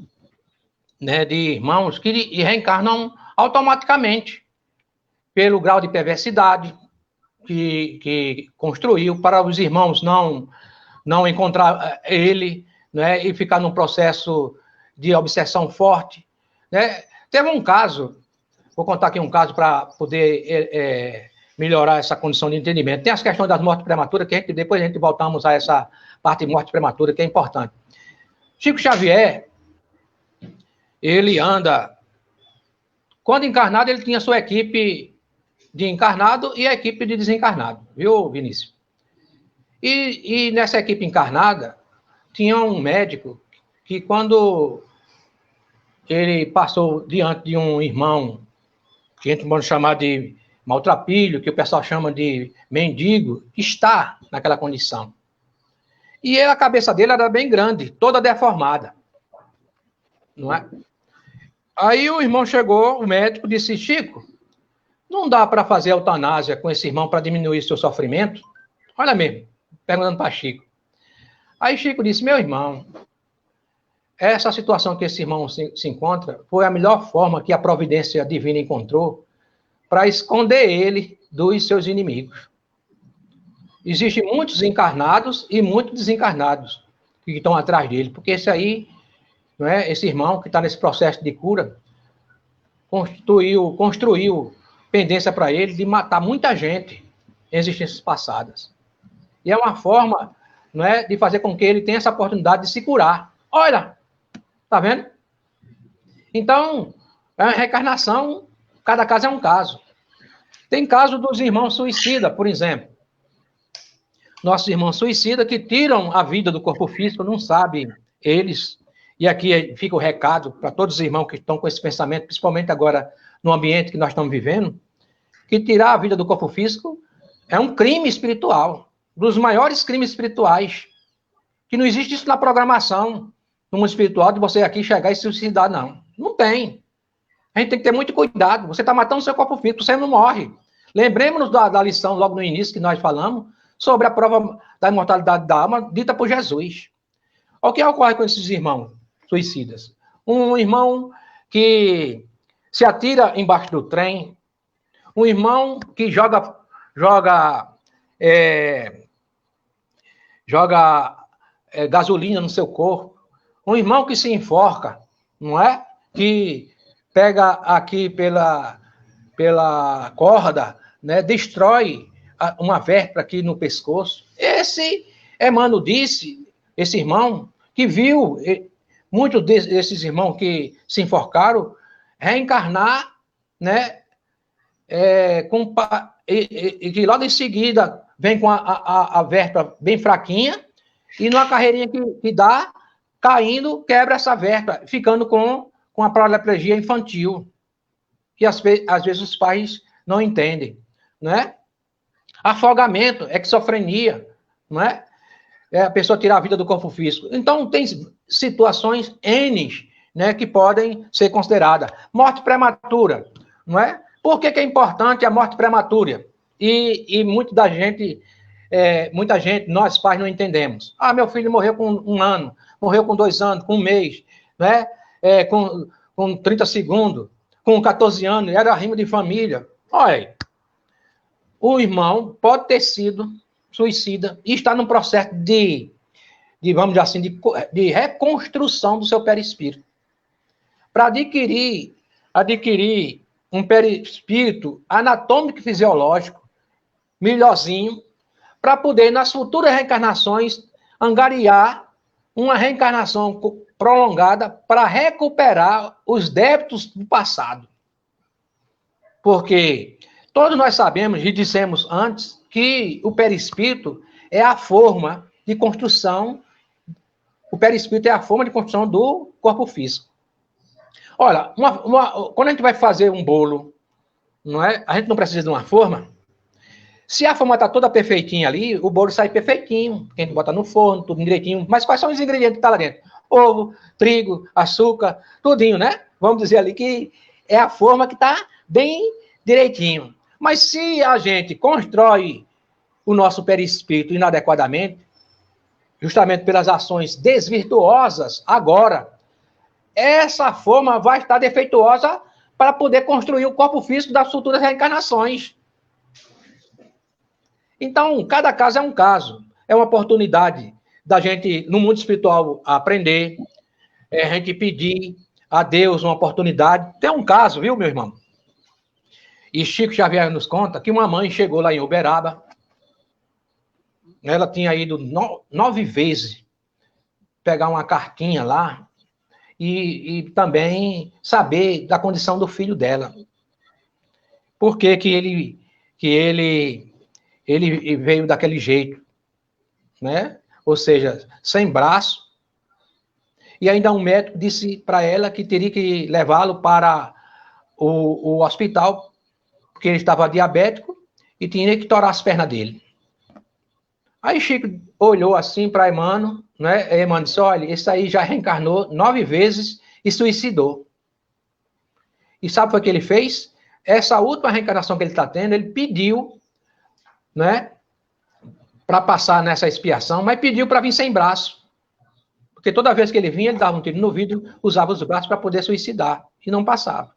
né, de irmãos que reencarnam automaticamente, pelo grau de perversidade que construiu, para os irmãos não encontrar ele, né, e ficar num processo de obsessão forte. Né? Teve um caso, vou contar aqui um caso para poder melhorar essa condição de entendimento. Tem as questões das mortes prematuras, que depois a gente voltamos a essa parte de morte prematura, que é importante. Chico Xavier, ele anda... Quando encarnado, ele tinha sua equipe de encarnado e a equipe de desencarnado, viu, Vinícius? E nessa equipe encarnada, tinha um médico que, quando ele passou diante de um irmão, que a gente pode chamar de maltrapilho, que o pessoal chama de mendigo, está naquela condição. E a cabeça dele era bem grande, toda deformada. Não é? Aí o irmão chegou, o médico disse: Chico, não dá para fazer eutanásia com esse irmão para diminuir seu sofrimento? Olha mesmo, perguntando para Chico. Aí Chico disse: meu irmão, essa situação que esse irmão se encontra foi a melhor forma que a providência divina encontrou para esconder ele dos seus inimigos. Existem muitos encarnados e muitos desencarnados que estão atrás dele, porque esse aí, não é, esse irmão que está nesse processo de cura, construiu pendência para ele de matar muita gente em existências passadas. E é uma forma, não é, de fazer com que ele tenha essa oportunidade de se curar. Olha, tá vendo? Então, a reencarnação, cada caso é um caso. Tem caso dos irmãos suicidas, por exemplo. Nossos irmãos suicidas que tiram a vida do corpo físico, não sabem eles. E aqui fica o recado para todos os irmãos que estão com esse pensamento, principalmente agora no ambiente que nós estamos vivendo, que tirar a vida do corpo físico é um crime espiritual, dos maiores crimes espirituais, que não existe isso na programação no mundo espiritual, de você aqui chegar e se suicidar, não. Não tem. A gente tem que ter muito cuidado. Você está matando o seu corpo físico, você não morre. Lembremos-nos da lição, logo no início, que nós falamos, sobre a prova da imortalidade da alma, dita por Jesus. O que ocorre com esses irmãos suicidas? Um irmão que se atira embaixo do trem, um irmão que joga gasolina no seu corpo, um irmão que se enforca, não é? Que pega aqui pela corda, né? Destrói uma vértebra aqui no pescoço. Esse Emmanuel disse, esse irmão, que viu muitos desses irmãos que se enforcaram reencarnar, né? E que logo em seguida vem com a vértebra bem fraquinha e numa carreirinha que dá, caindo, quebra essa vértebra, ficando com a paraplegia infantil, que às vezes os pais não entendem, né? Afogamento, esquizofrenia, não é? A pessoa tirar a vida do corpo físico. Então, tem situações N, né, que podem ser consideradas. Morte prematura, não é? Por que é importante a morte prematura? E muita gente, nós pais não entendemos. Ah, meu filho morreu com 1 ano, morreu com 2 anos, com 1 mês, né? Com 30 segundos, com 14 anos, era rima de família. Olha, o irmão pode ter sido suicida e está num processo de vamos dizer assim, de reconstrução do seu perispírito. Para adquirir um perispírito anatômico e fisiológico melhorzinho, para poder, nas futuras reencarnações, angariar uma reencarnação prolongada para recuperar os débitos do passado. Porque todos nós sabemos e dissemos antes que o perispírito é a forma de construção, o perispírito é a forma de construção do corpo físico. Olha, quando a gente vai fazer um bolo, não é? A gente não precisa de uma forma. Se a forma está toda perfeitinha ali, o bolo sai perfeitinho. A gente bota no forno, tudo direitinho. Mas quais são os ingredientes que estão lá dentro? Ovo, trigo, açúcar, tudinho, né? Vamos dizer ali que é a forma que está bem direitinho. Mas se a gente constrói o nosso perispírito inadequadamente, justamente pelas ações desvirtuosas, agora, essa forma vai estar defeituosa para poder construir o corpo físico das futuras reencarnações. Então, cada caso é um caso. É uma oportunidade da gente, no mundo espiritual, aprender, a gente pedir a Deus uma oportunidade. Tem um caso, viu, meu irmão? E Chico Xavier nos conta que uma mãe chegou lá em Uberaba, ela tinha ido 9 vezes pegar uma cartinha lá e também saber da condição do filho dela. Por que ele veio daquele jeito, né? Ou seja, sem braço. E ainda um médico disse para ela que teria que levá-lo para o hospital, porque ele estava diabético e tinha que torar as pernas dele. Aí Chico olhou assim para Emmanuel, né? E Emmanuel disse, olha, esse aí já reencarnou 9 vezes e suicidou. E sabe o que ele fez? Essa última reencarnação que ele está tendo, ele pediu, né, para passar nessa expiação, mas pediu para vir sem braço. Porque toda vez que ele vinha, ele dava um tiro no vidro, usava os braços para poder suicidar, e não passava.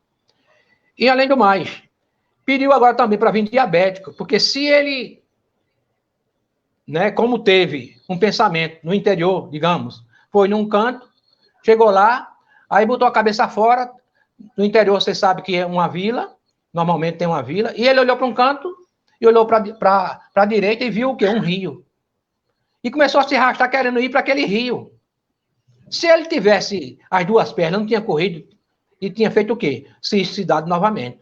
E além do mais, pediu agora também para vir diabético, porque se ele, né, como teve um pensamento no interior, digamos, foi num canto, chegou lá, aí botou a cabeça fora, no interior você sabe que é uma vila, normalmente tem uma vila, e ele olhou para um canto, e olhou para a direita e viu o quê? Um rio. E começou a se arrastar querendo ir para aquele rio. Se ele tivesse as 2 pernas, não tinha corrido e tinha feito o quê? Se suicidado novamente.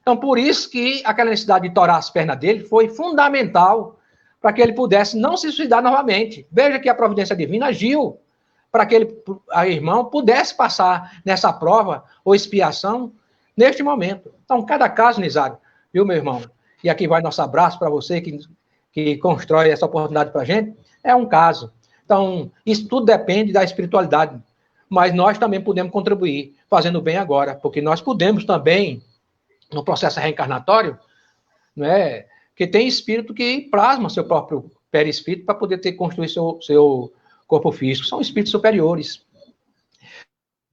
Então, por isso que aquela necessidade de torar as pernas dele foi fundamental para que ele pudesse não se suicidar novamente. Veja que a providência divina agiu para que ele, a irmão, pudesse passar nessa prova ou expiação neste momento. Então, cada caso, Nizário, viu, meu irmão? E aqui vai nosso abraço para você que constrói essa oportunidade para a gente, é um caso. Então, isso tudo depende da espiritualidade, mas nós também podemos contribuir, fazendo bem agora, porque nós podemos também, no processo reencarnatório, né, que tem espírito que plasma seu próprio perispírito para poder construir seu corpo físico, são espíritos superiores.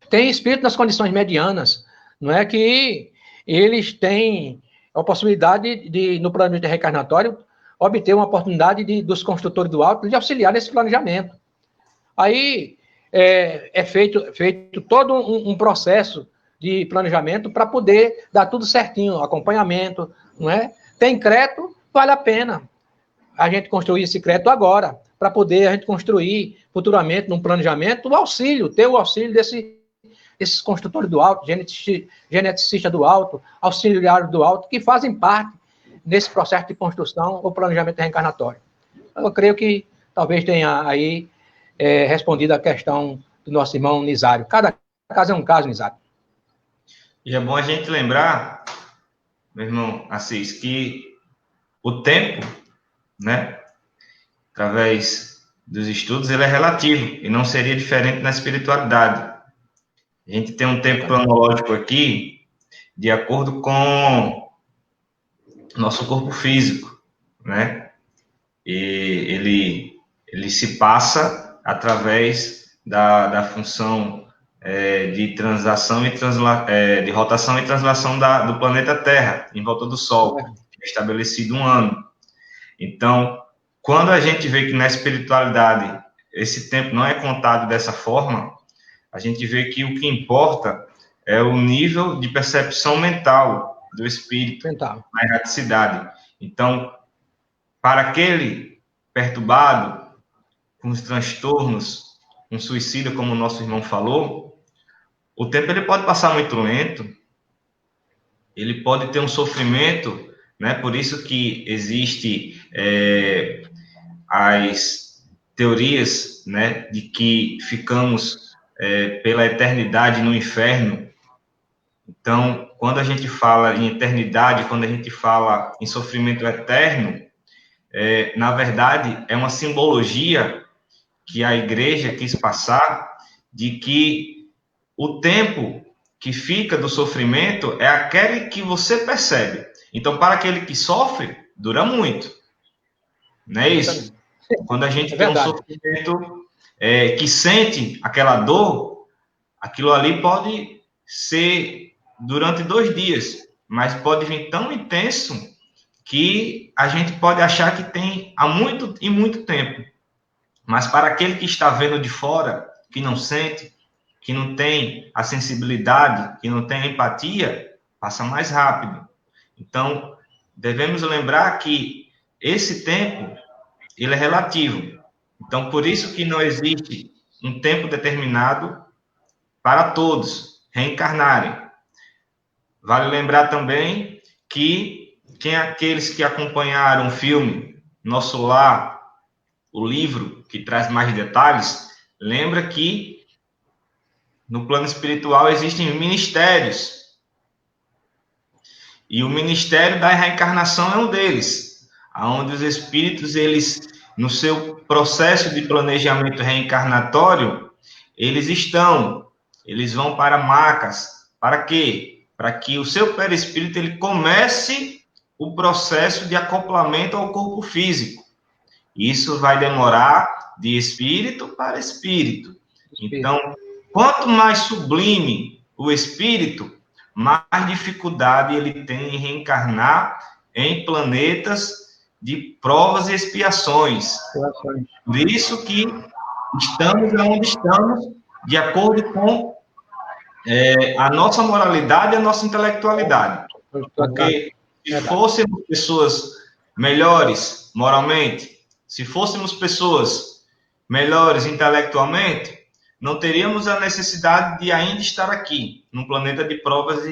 Tem espírito nas condições medianas, não é que eles têm a possibilidade de, no planejamento reencarnatório, obter uma oportunidade dos construtores do alto de auxiliar nesse planejamento. Aí é feito todo um processo de planejamento para poder dar tudo certinho, acompanhamento, não é? Tem crédito, vale a pena a gente construir esse crédito agora, para poder a gente construir futuramente, num planejamento, ter o auxílio desses construtores do alto, geneticista do alto, auxiliares do alto, que fazem parte desse processo de construção ou planejamento reencarnatório. Eu creio que talvez tenha aí respondido a questão do nosso irmão Nizário. Cada caso é um caso, Nizário. E é bom a gente lembrar, meu irmão Assis, que o tempo, né, através dos estudos, ele é relativo e não seria diferente na espiritualidade. A gente tem um tempo cronológico aqui de acordo com nosso corpo físico, né? E ele se passa através da função de translação e de rotação e translação do planeta Terra em volta do Sol, que é estabelecido um ano. Então, quando a gente vê que na espiritualidade esse tempo não é contado dessa forma, a gente vê que o que importa é o nível de percepção mental do espírito, a erraticidade. Então, para aquele perturbado, com os transtornos, um suicida, como o nosso irmão falou, o tempo ele pode passar muito lento, ele pode ter um sofrimento, né? Por isso que existe as teorias, né, de que ficamos pela eternidade no inferno. Então, quando a gente fala em eternidade, quando a gente fala em sofrimento eterno, na verdade, é uma simbologia que a igreja quis passar de que o tempo que fica do sofrimento é aquele que você percebe. Então, para aquele que sofre, dura muito. Não é isso? Quando a gente tem um sofrimento que sente aquela dor, aquilo ali pode ser durante 2 dias, mas pode vir tão intenso que a gente pode achar que tem há muito e muito tempo. Mas para aquele que está vendo de fora, que não sente, que não tem a sensibilidade, que não tem a empatia, passa mais rápido. Então, devemos lembrar que esse tempo, ele é relativo. Então, por isso que não existe um tempo determinado para todos reencarnarem. Vale lembrar também que aqueles que acompanharam o filme Nosso Lar, o livro que traz mais detalhes, lembra que no plano espiritual existem ministérios. E o ministério da reencarnação é um deles, onde os espíritos, eles, no seu processo de planejamento reencarnatório, eles vão para macas. Para quê? Para que o seu perispírito ele comece o processo de acoplamento ao corpo físico. Isso vai demorar de espírito para espírito. Então, quanto mais sublime o espírito, mais dificuldade ele tem em reencarnar em planetas de provas e expiações. Por isso que estamos onde estamos, de acordo com a nossa moralidade e a nossa intelectualidade. Porque se fôssemos pessoas melhores moralmente, se fôssemos pessoas melhores intelectualmente, não teríamos a necessidade de ainda estar aqui, num planeta de provas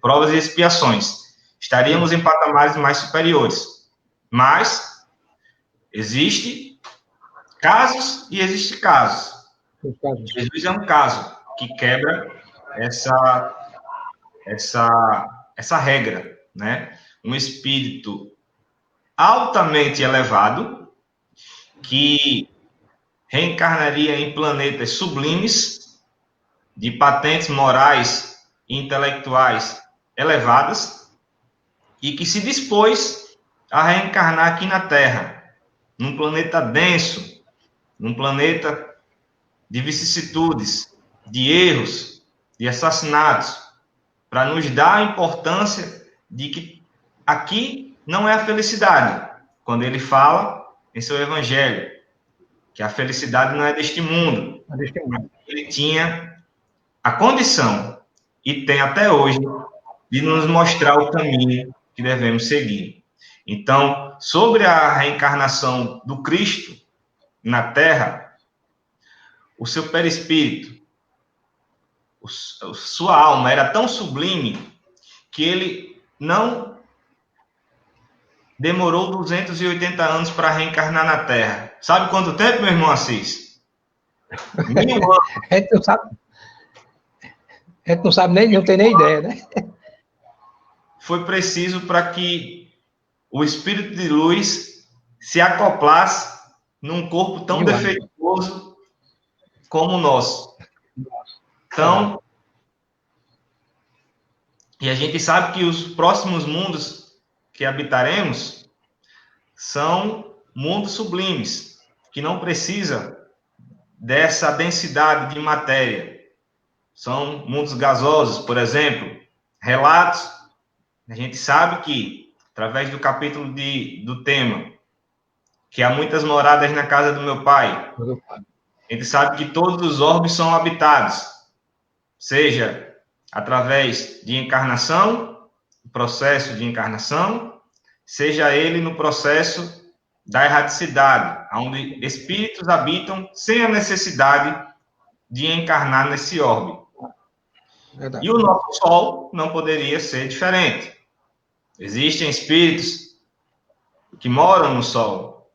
provas e expiações. Estaríamos em patamares mais superiores. Mas existe casos e existe casos. Jesus é um caso que quebra essa regra, né? Um espírito altamente elevado que reencarnaria em planetas sublimes, de patentes morais e intelectuais elevadas, e que se dispôs a reencarnar aqui na Terra, num planeta denso, num planeta de vicissitudes, de erros, de assassinatos, para nos dar a importância de que aqui não é a felicidade, quando ele fala em seu evangelho, que a felicidade não é deste mundo. Ele tinha a condição, e tem até hoje, de nos mostrar o caminho que devemos seguir. Então, sobre a reencarnação do Cristo na Terra, o seu perispírito, sua alma era tão sublime que ele não demorou 280 anos para reencarnar na Terra. Sabe quanto tempo, meu irmão Assis? 1000 anos. A gente não sabe nem, não tem nem ideia, né? Foi preciso para que o espírito de luz se acoplasse num corpo tão defeituoso como o nosso. Então, e a gente sabe que os próximos mundos que habitaremos são mundos sublimes, que não precisam dessa densidade de matéria. São mundos gasosos, por exemplo. Relatos, a gente sabe que, através do capítulo do tema, que há muitas moradas na casa do meu pai. A gente sabe que todos os orbes são habitados, seja através de encarnação, processo de encarnação, seja ele no processo da erraticidade, onde espíritos habitam sem a necessidade de encarnar nesse orbe. Verdade. E o nosso Sol não poderia ser diferente. Existem espíritos que moram no Sol,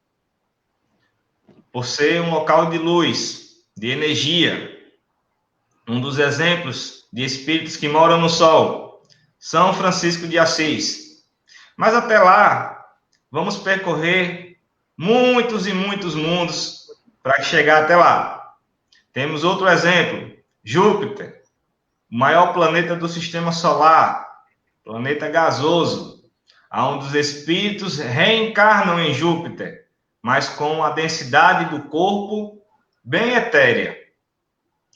por ser um local de luz, de energia. Um dos exemplos de espíritos que moram no Sol, São Francisco de Assis. Mas até lá, vamos percorrer muitos e muitos mundos para chegar até lá. Temos outro exemplo, Júpiter, o maior planeta do sistema solar, planeta gasoso, onde os espíritos reencarnam em Júpiter, mas com a densidade do corpo bem etérea.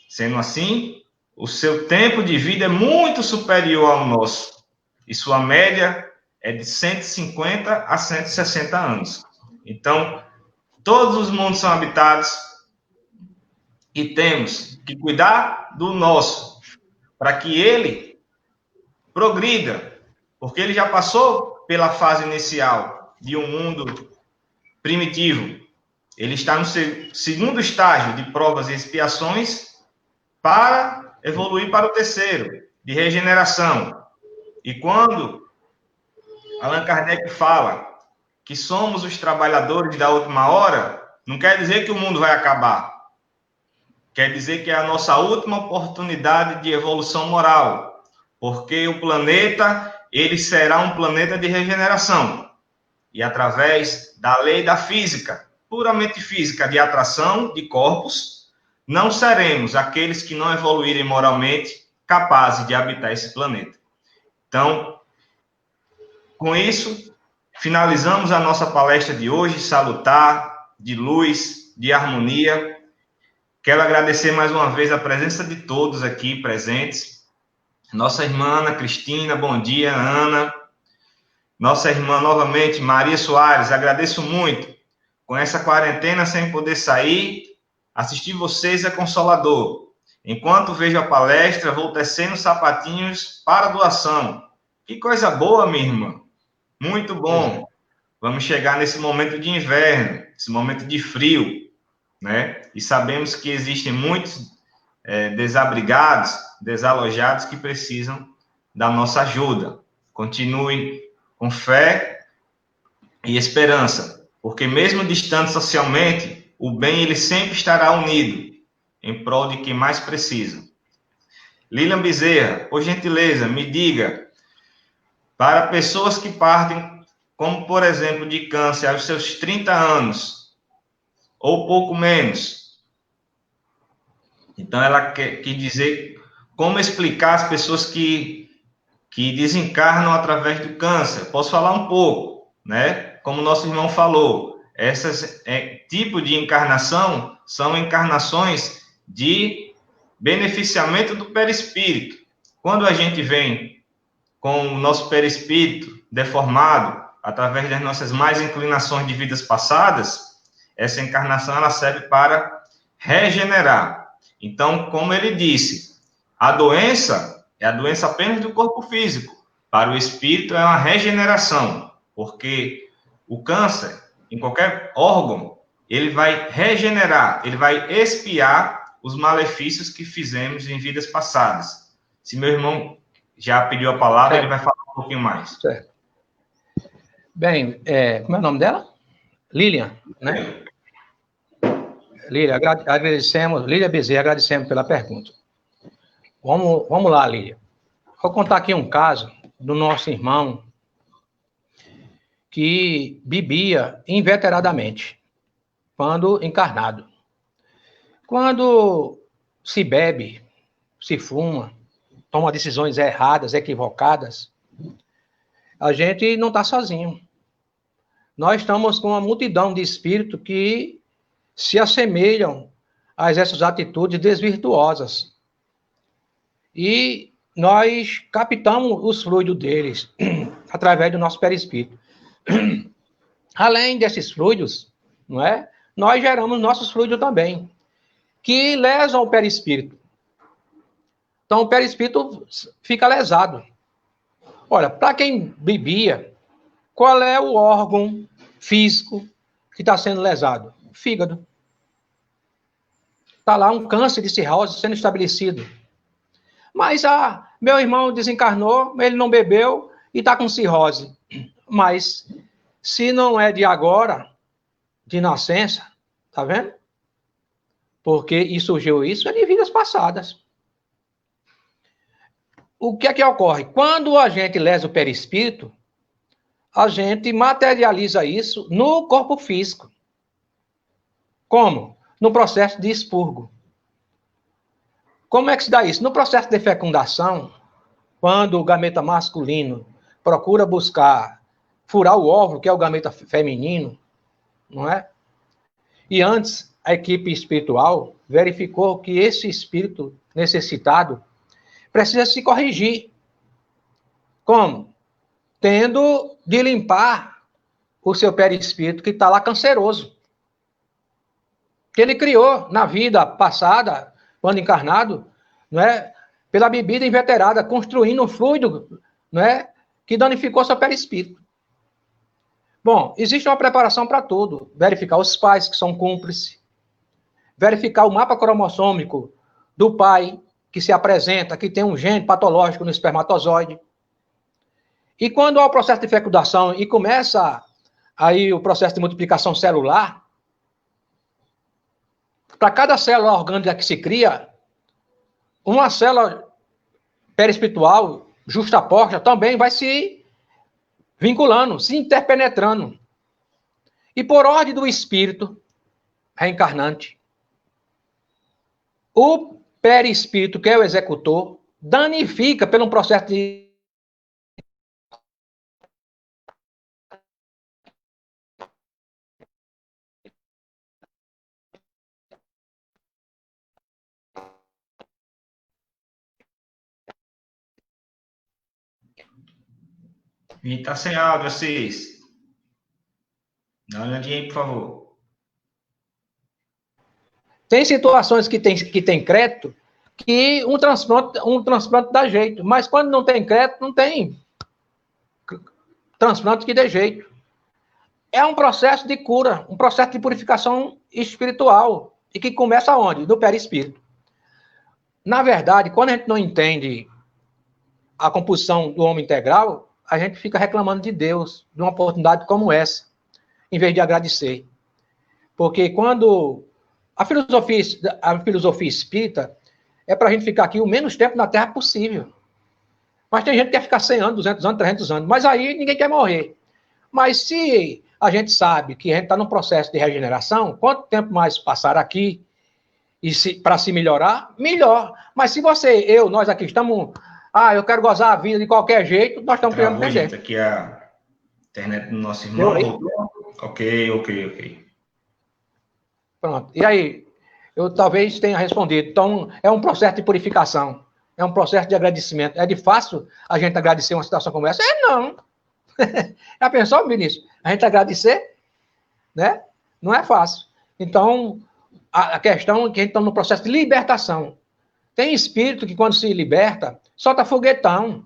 Sendo assim, o seu tempo de vida é muito superior ao nosso, e sua média é de 150 a 160 anos. Então, todos os mundos são habitados e temos que cuidar do nosso, para que ele progrida, porque ele já passou pela fase inicial de um mundo primitivo. Ele está no segundo estágio de provas e expiações para evoluir para o terceiro, de regeneração. E quando Allan Kardec fala que somos os trabalhadores da última hora, não quer dizer que o mundo vai acabar. Quer dizer que é a nossa última oportunidade de evolução moral, porque o planeta, ele será um planeta de regeneração. E através da lei da física, puramente física, de atração de corpos, não seremos aqueles que não evoluírem moralmente capazes de habitar esse planeta. Então, com isso, finalizamos a nossa palestra de hoje, salutar, de luz, de harmonia. Quero agradecer mais uma vez a presença de todos aqui presentes. Nossa irmã Ana Cristina, bom dia, Ana. Nossa irmã, novamente, Maria Soares, agradeço muito. Com essa quarentena, sem poder sair, assistir vocês é consolador. Enquanto vejo a palestra, vou tecendo sapatinhos para doação. Que coisa boa, minha irmã. Muito bom. Vamos chegar nesse momento de inverno, esse momento de frio, né? E sabemos que existem muitos desabrigados, desalojados que precisam da nossa ajuda. Continue com fé e esperança, porque mesmo distante socialmente, o bem ele sempre estará unido em prol de quem mais precisa. Lilian Bezerra, por gentileza, me diga, para pessoas que partem, como por exemplo de câncer aos seus 30 anos, ou pouco menos, então ela quer dizer como explicar as pessoas que desencarnam através do câncer. Posso falar um pouco, né? Como nosso irmão falou, esses tipos de encarnação são encarnações de beneficiamento do perispírito. Quando a gente vem com o nosso perispírito deformado, através das nossas más inclinações de vidas passadas, essa encarnação ela serve para regenerar. Então, como ele disse, a doença é a doença apenas do corpo físico. Para o espírito é uma regeneração, porque o câncer, em qualquer órgão, ele vai regenerar, ele vai expiar os malefícios que fizemos em vidas passadas. Se meu irmão já pediu a palavra, ele vai falar um pouquinho mais. Certo. Bem, como é o nome dela? Lilian, né? Lília, agradecemos, Lília Bezerra, agradecemos pela pergunta. Vamos lá, Lília. Vou contar aqui um caso do nosso irmão que bebia inveteradamente, quando encarnado. Quando se bebe, se fuma, toma decisões erradas, equivocadas, a gente não está sozinho. Nós estamos com uma multidão de espíritos que se assemelham a essas atitudes desvirtuosas. E nós captamos os fluidos deles através do nosso perispírito. Além desses fluidos, não é? Nós geramos nossos fluidos também, que lesam o perispírito. Então, o perispírito fica lesado. Olha, para quem bebia, qual é o órgão físico que está sendo lesado? O fígado. Está lá um câncer de cirrose sendo estabelecido. Mas, meu irmão desencarnou, ele não bebeu e está com cirrose. Mas, se não é de agora, de nascença, tá vendo? Porque surgiu isso é de vidas passadas. O que é que ocorre? Quando a gente lesa o perispírito, a gente materializa isso no corpo físico. Como? No processo de expurgo. Como é que se dá isso? No processo de fecundação, quando o gameta masculino procura buscar furar o óvulo, que é o gameta feminino, não é? E antes, a equipe espiritual verificou que esse espírito necessitado precisa se corrigir. Como? Tendo de limpar o seu perispírito que está lá canceroso. Que ele criou na vida passada, quando encarnado, não é? Pela bebida inveterada, construindo um fluido, não é? Que danificou seu perispírito. Bom, existe uma preparação para tudo. Verificar os pais que são cúmplices. Verificar o mapa cromossômico do pai que se apresenta, que tem um gene patológico no espermatozoide. E quando há o processo de fecundação e começa aí o processo de multiplicação celular, para cada célula orgânica que se cria, uma célula perispiritual justaposta também vai se vinculando, se interpenetrando. E por ordem do espírito reencarnante, o perispírito, que é o executor, danifica pelo processo de A gente tá sem áudio, vocês. Dá uma olhadinha aí, por favor. Tem situações que tem crédito que um transplante dá jeito, mas quando não tem crédito, não tem transplante que dê jeito. É um processo de cura, um processo de purificação espiritual, e que começa onde? No perispírito. Na verdade, quando a gente não entende a composição do homem integral, a gente fica reclamando de Deus, de uma oportunidade como essa, em vez de agradecer. Porque quando a filosofia espírita é para a gente ficar aqui o menos tempo na Terra possível. Mas tem gente que quer ficar 100 anos, 200 anos, 300 anos, mas aí ninguém quer morrer. Mas se a gente sabe que a gente está num processo de regeneração, quanto tempo mais passar aqui e para se melhorar, melhor. Mas se nós aqui estamos... eu quero gozar a vida de qualquer jeito, nós estamos criando gente, aqui a internet do nosso irmão. Ok. Pronto. E aí, eu talvez tenha respondido. Então, é um processo de purificação. É um processo de agradecimento. É de fácil a gente agradecer uma situação como essa? Não. Já pensou, Vinícius? A gente agradecer? Né? Não é fácil. Então, a questão é que a gente está no processo de libertação. Tem espírito que, quando se liberta, solta foguetão.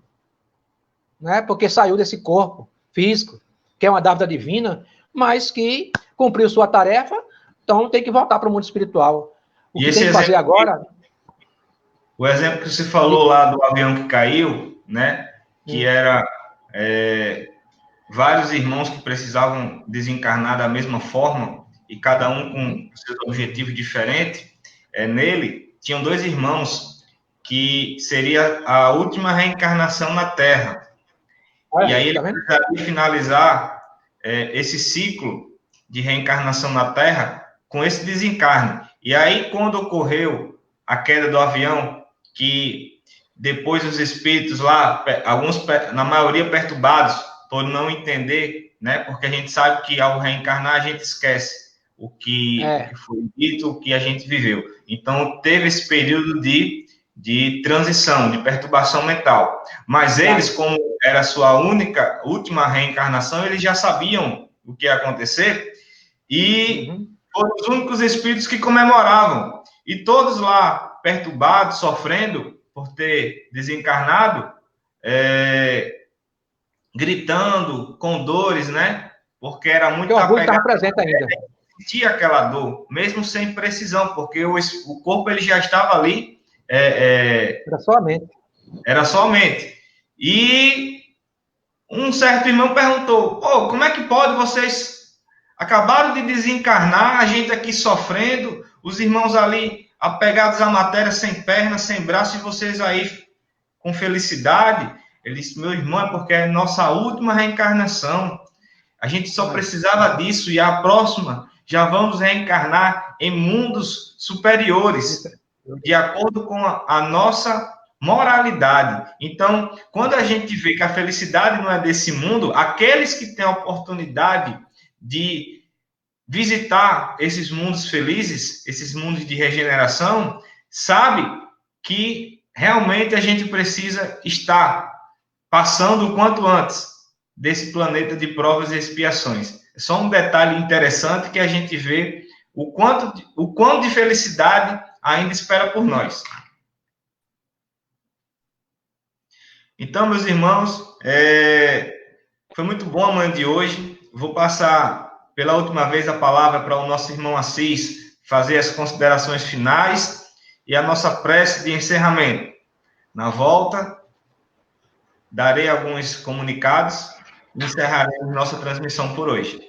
Né? Porque saiu desse corpo físico, que é uma dádiva divina, mas que cumpriu sua tarefa, então tem que voltar para o mundo espiritual. O que tem que fazer agora... O exemplo que você falou lá do avião que caiu, né? Que era vários irmãos que precisavam desencarnar da mesma forma, e cada um com seus objetivos diferentes. Nele, tinham 2 irmãos que seria a última reencarnação na Terra. E aí ele precisaria finalizar esse ciclo de reencarnação na Terra com esse desencarne. E aí, quando ocorreu a queda do avião, que depois os espíritos lá, alguns, na maioria perturbados, por não entender, né? Porque a gente sabe que ao reencarnar a gente esquece. o que foi dito, o que a gente viveu. Então, teve esse período de transição, de perturbação mental. Mas eles, como era a sua última reencarnação, eles já sabiam o que ia acontecer e foram os únicos espíritos que comemoravam. E todos lá, perturbados, sofrendo por ter desencarnado, gritando, com dores, né? Porque era muito apegado. Presente ainda. Sentia aquela dor, mesmo sem precisão, porque o corpo ele já estava ali. Era só a mente. Era só a mente. E um certo irmão perguntou: pô, como é que pode vocês acabaram de desencarnar, a gente aqui sofrendo, os irmãos ali apegados à matéria, sem pernas, sem braço, e vocês aí com felicidade? Ele disse: meu irmão, é porque é nossa última reencarnação. A gente só precisava disso, e a próxima já vamos reencarnar em mundos superiores, de acordo com a nossa moralidade. Então, quando a gente vê que a felicidade não é desse mundo, aqueles que têm a oportunidade de visitar esses mundos felizes, esses mundos de regeneração, sabe que realmente a gente precisa estar passando o quanto antes desse planeta de provas e expiações. É só um detalhe interessante que a gente vê o quanto de felicidade ainda espera por nós. Então, meus irmãos, foi muito bom a manhã de hoje. Vou passar pela última vez a palavra para o nosso irmão Assis fazer as considerações finais e a nossa prece de encerramento. Na volta, darei alguns comunicados e encerraremos nossa transmissão por hoje.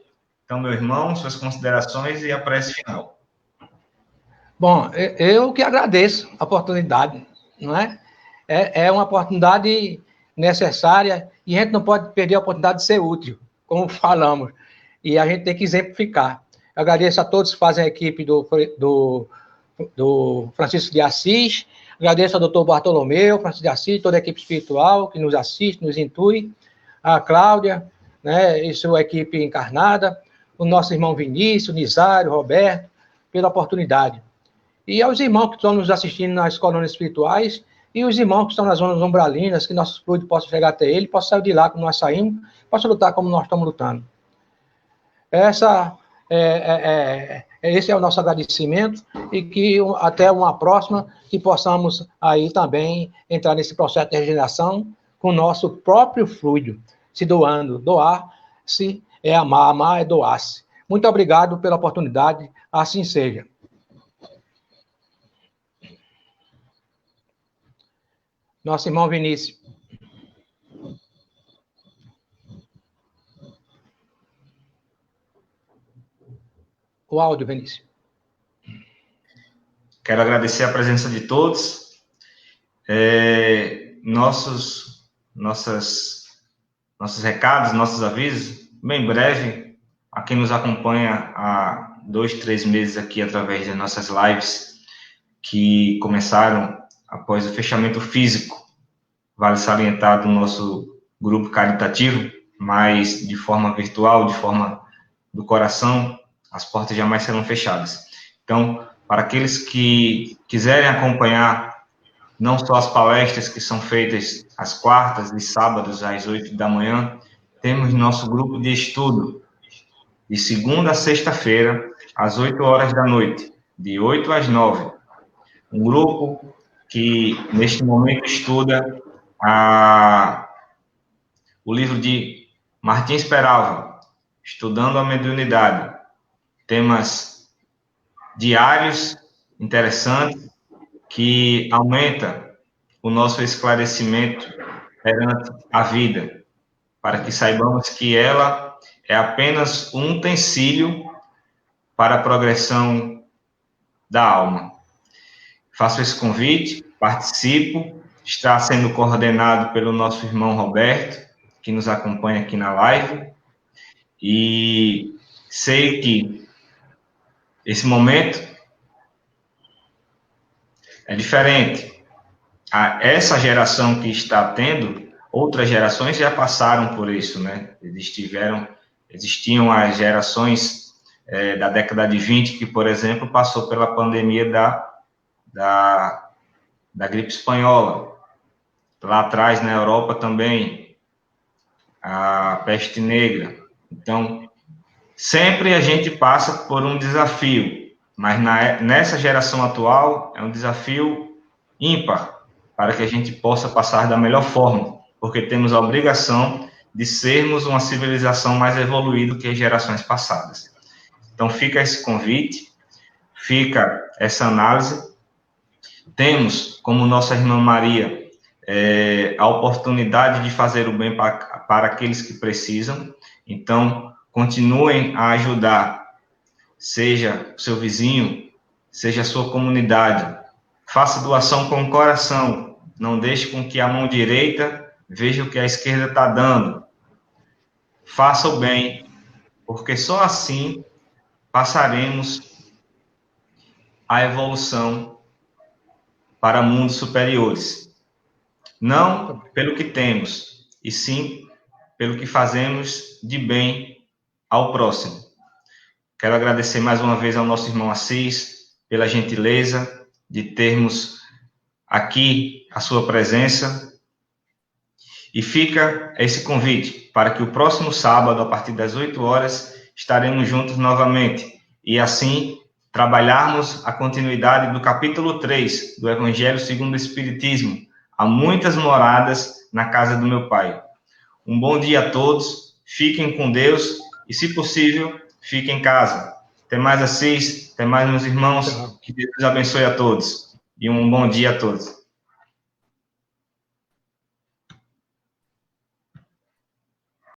Então, meu irmão, suas considerações e a prece final. Bom, eu que agradeço a oportunidade, não é? É uma oportunidade necessária e a gente não pode perder a oportunidade de ser útil, como falamos. E a gente tem que exemplificar. Eu agradeço a todos que fazem a equipe do Francisco de Assis, agradeço ao doutor Bartolomeu, Francisco de Assis, toda a equipe espiritual que nos assiste, nos intui, a Cláudia, né, e sua equipe encarnada, o nosso irmão Vinícius, Nizário, Roberto, pela oportunidade. E aos irmãos que estão nos assistindo nas colônias espirituais e os irmãos que estão nas zonas umbralinas, que nossos fluidos possam chegar até ele, possam sair de lá como nós saímos, possam lutar como nós estamos lutando. Esse é o nosso agradecimento e que até uma próxima que possamos aí também entrar nesse processo de regeneração com o nosso próprio fluido, se doando. Doar-se é amar, amar é doar-se. Muito obrigado pela oportunidade, assim seja. Nosso irmão Vinícius. O áudio, Vinícius. Quero agradecer a presença de todos. Nossos recados, nossos avisos, bem breve, a quem nos acompanha há 2, 3 meses aqui através das nossas lives, que começaram após o fechamento físico, vale salientar, do nosso grupo caritativo, mas de forma virtual, de forma do coração, as portas jamais serão fechadas. Então, para aqueles que quiserem acompanhar não só as palestras que são feitas às quartas e sábados às 8 da manhã, temos nosso grupo de estudo de segunda a sexta-feira, às 8 horas da noite, de 8 às 9. Um grupo que, neste momento, estuda o livro de Martins Peralva, Estudando a Mediunidade. Temas diários, interessantes, que aumenta o nosso esclarecimento perante a vida, para que saibamos que ela é apenas um utensílio para a progressão da alma. Faço esse convite, participo, está sendo coordenado pelo nosso irmão Roberto, que nos acompanha aqui na live, e sei que esse momento é diferente. Essa geração que está tendo, outras gerações já passaram por isso, né? Existiam as gerações da década de 20, que, por exemplo, passou pela pandemia da gripe espanhola. Lá atrás, na Europa também, a peste negra. Então, sempre a gente passa por um desafio, mas nessa geração atual é um desafio ímpar, para que a gente possa passar da melhor forma, porque temos a obrigação de sermos uma civilização mais evoluída que as gerações passadas. Então, fica esse convite, fica essa análise. Temos, como nossa irmã Maria, a oportunidade de fazer o bem para aqueles que precisam. Então, continuem a ajudar, seja o seu vizinho, seja a sua comunidade. Faça doação com o coração. Não deixe com que a mão direita veja o que a esquerda está dando. Faça o bem, porque só assim passaremos a evolução para mundos superiores. Não pelo que temos, e sim pelo que fazemos de bem ao próximo. Quero agradecer mais uma vez ao nosso irmão Assis pela gentileza de termos aqui a sua presença. E fica esse convite para que o próximo sábado, a partir das 8 horas, estaremos juntos novamente. E assim, trabalharmos a continuidade do capítulo 3 do Evangelho segundo o Espiritismo. Há muitas moradas na casa do meu Pai. Um bom dia a todos, fiquem com Deus e, se possível, fiquem em casa. Até mais, Assis, até mais, meus irmãos, que Deus abençoe a todos. E um bom dia a todos.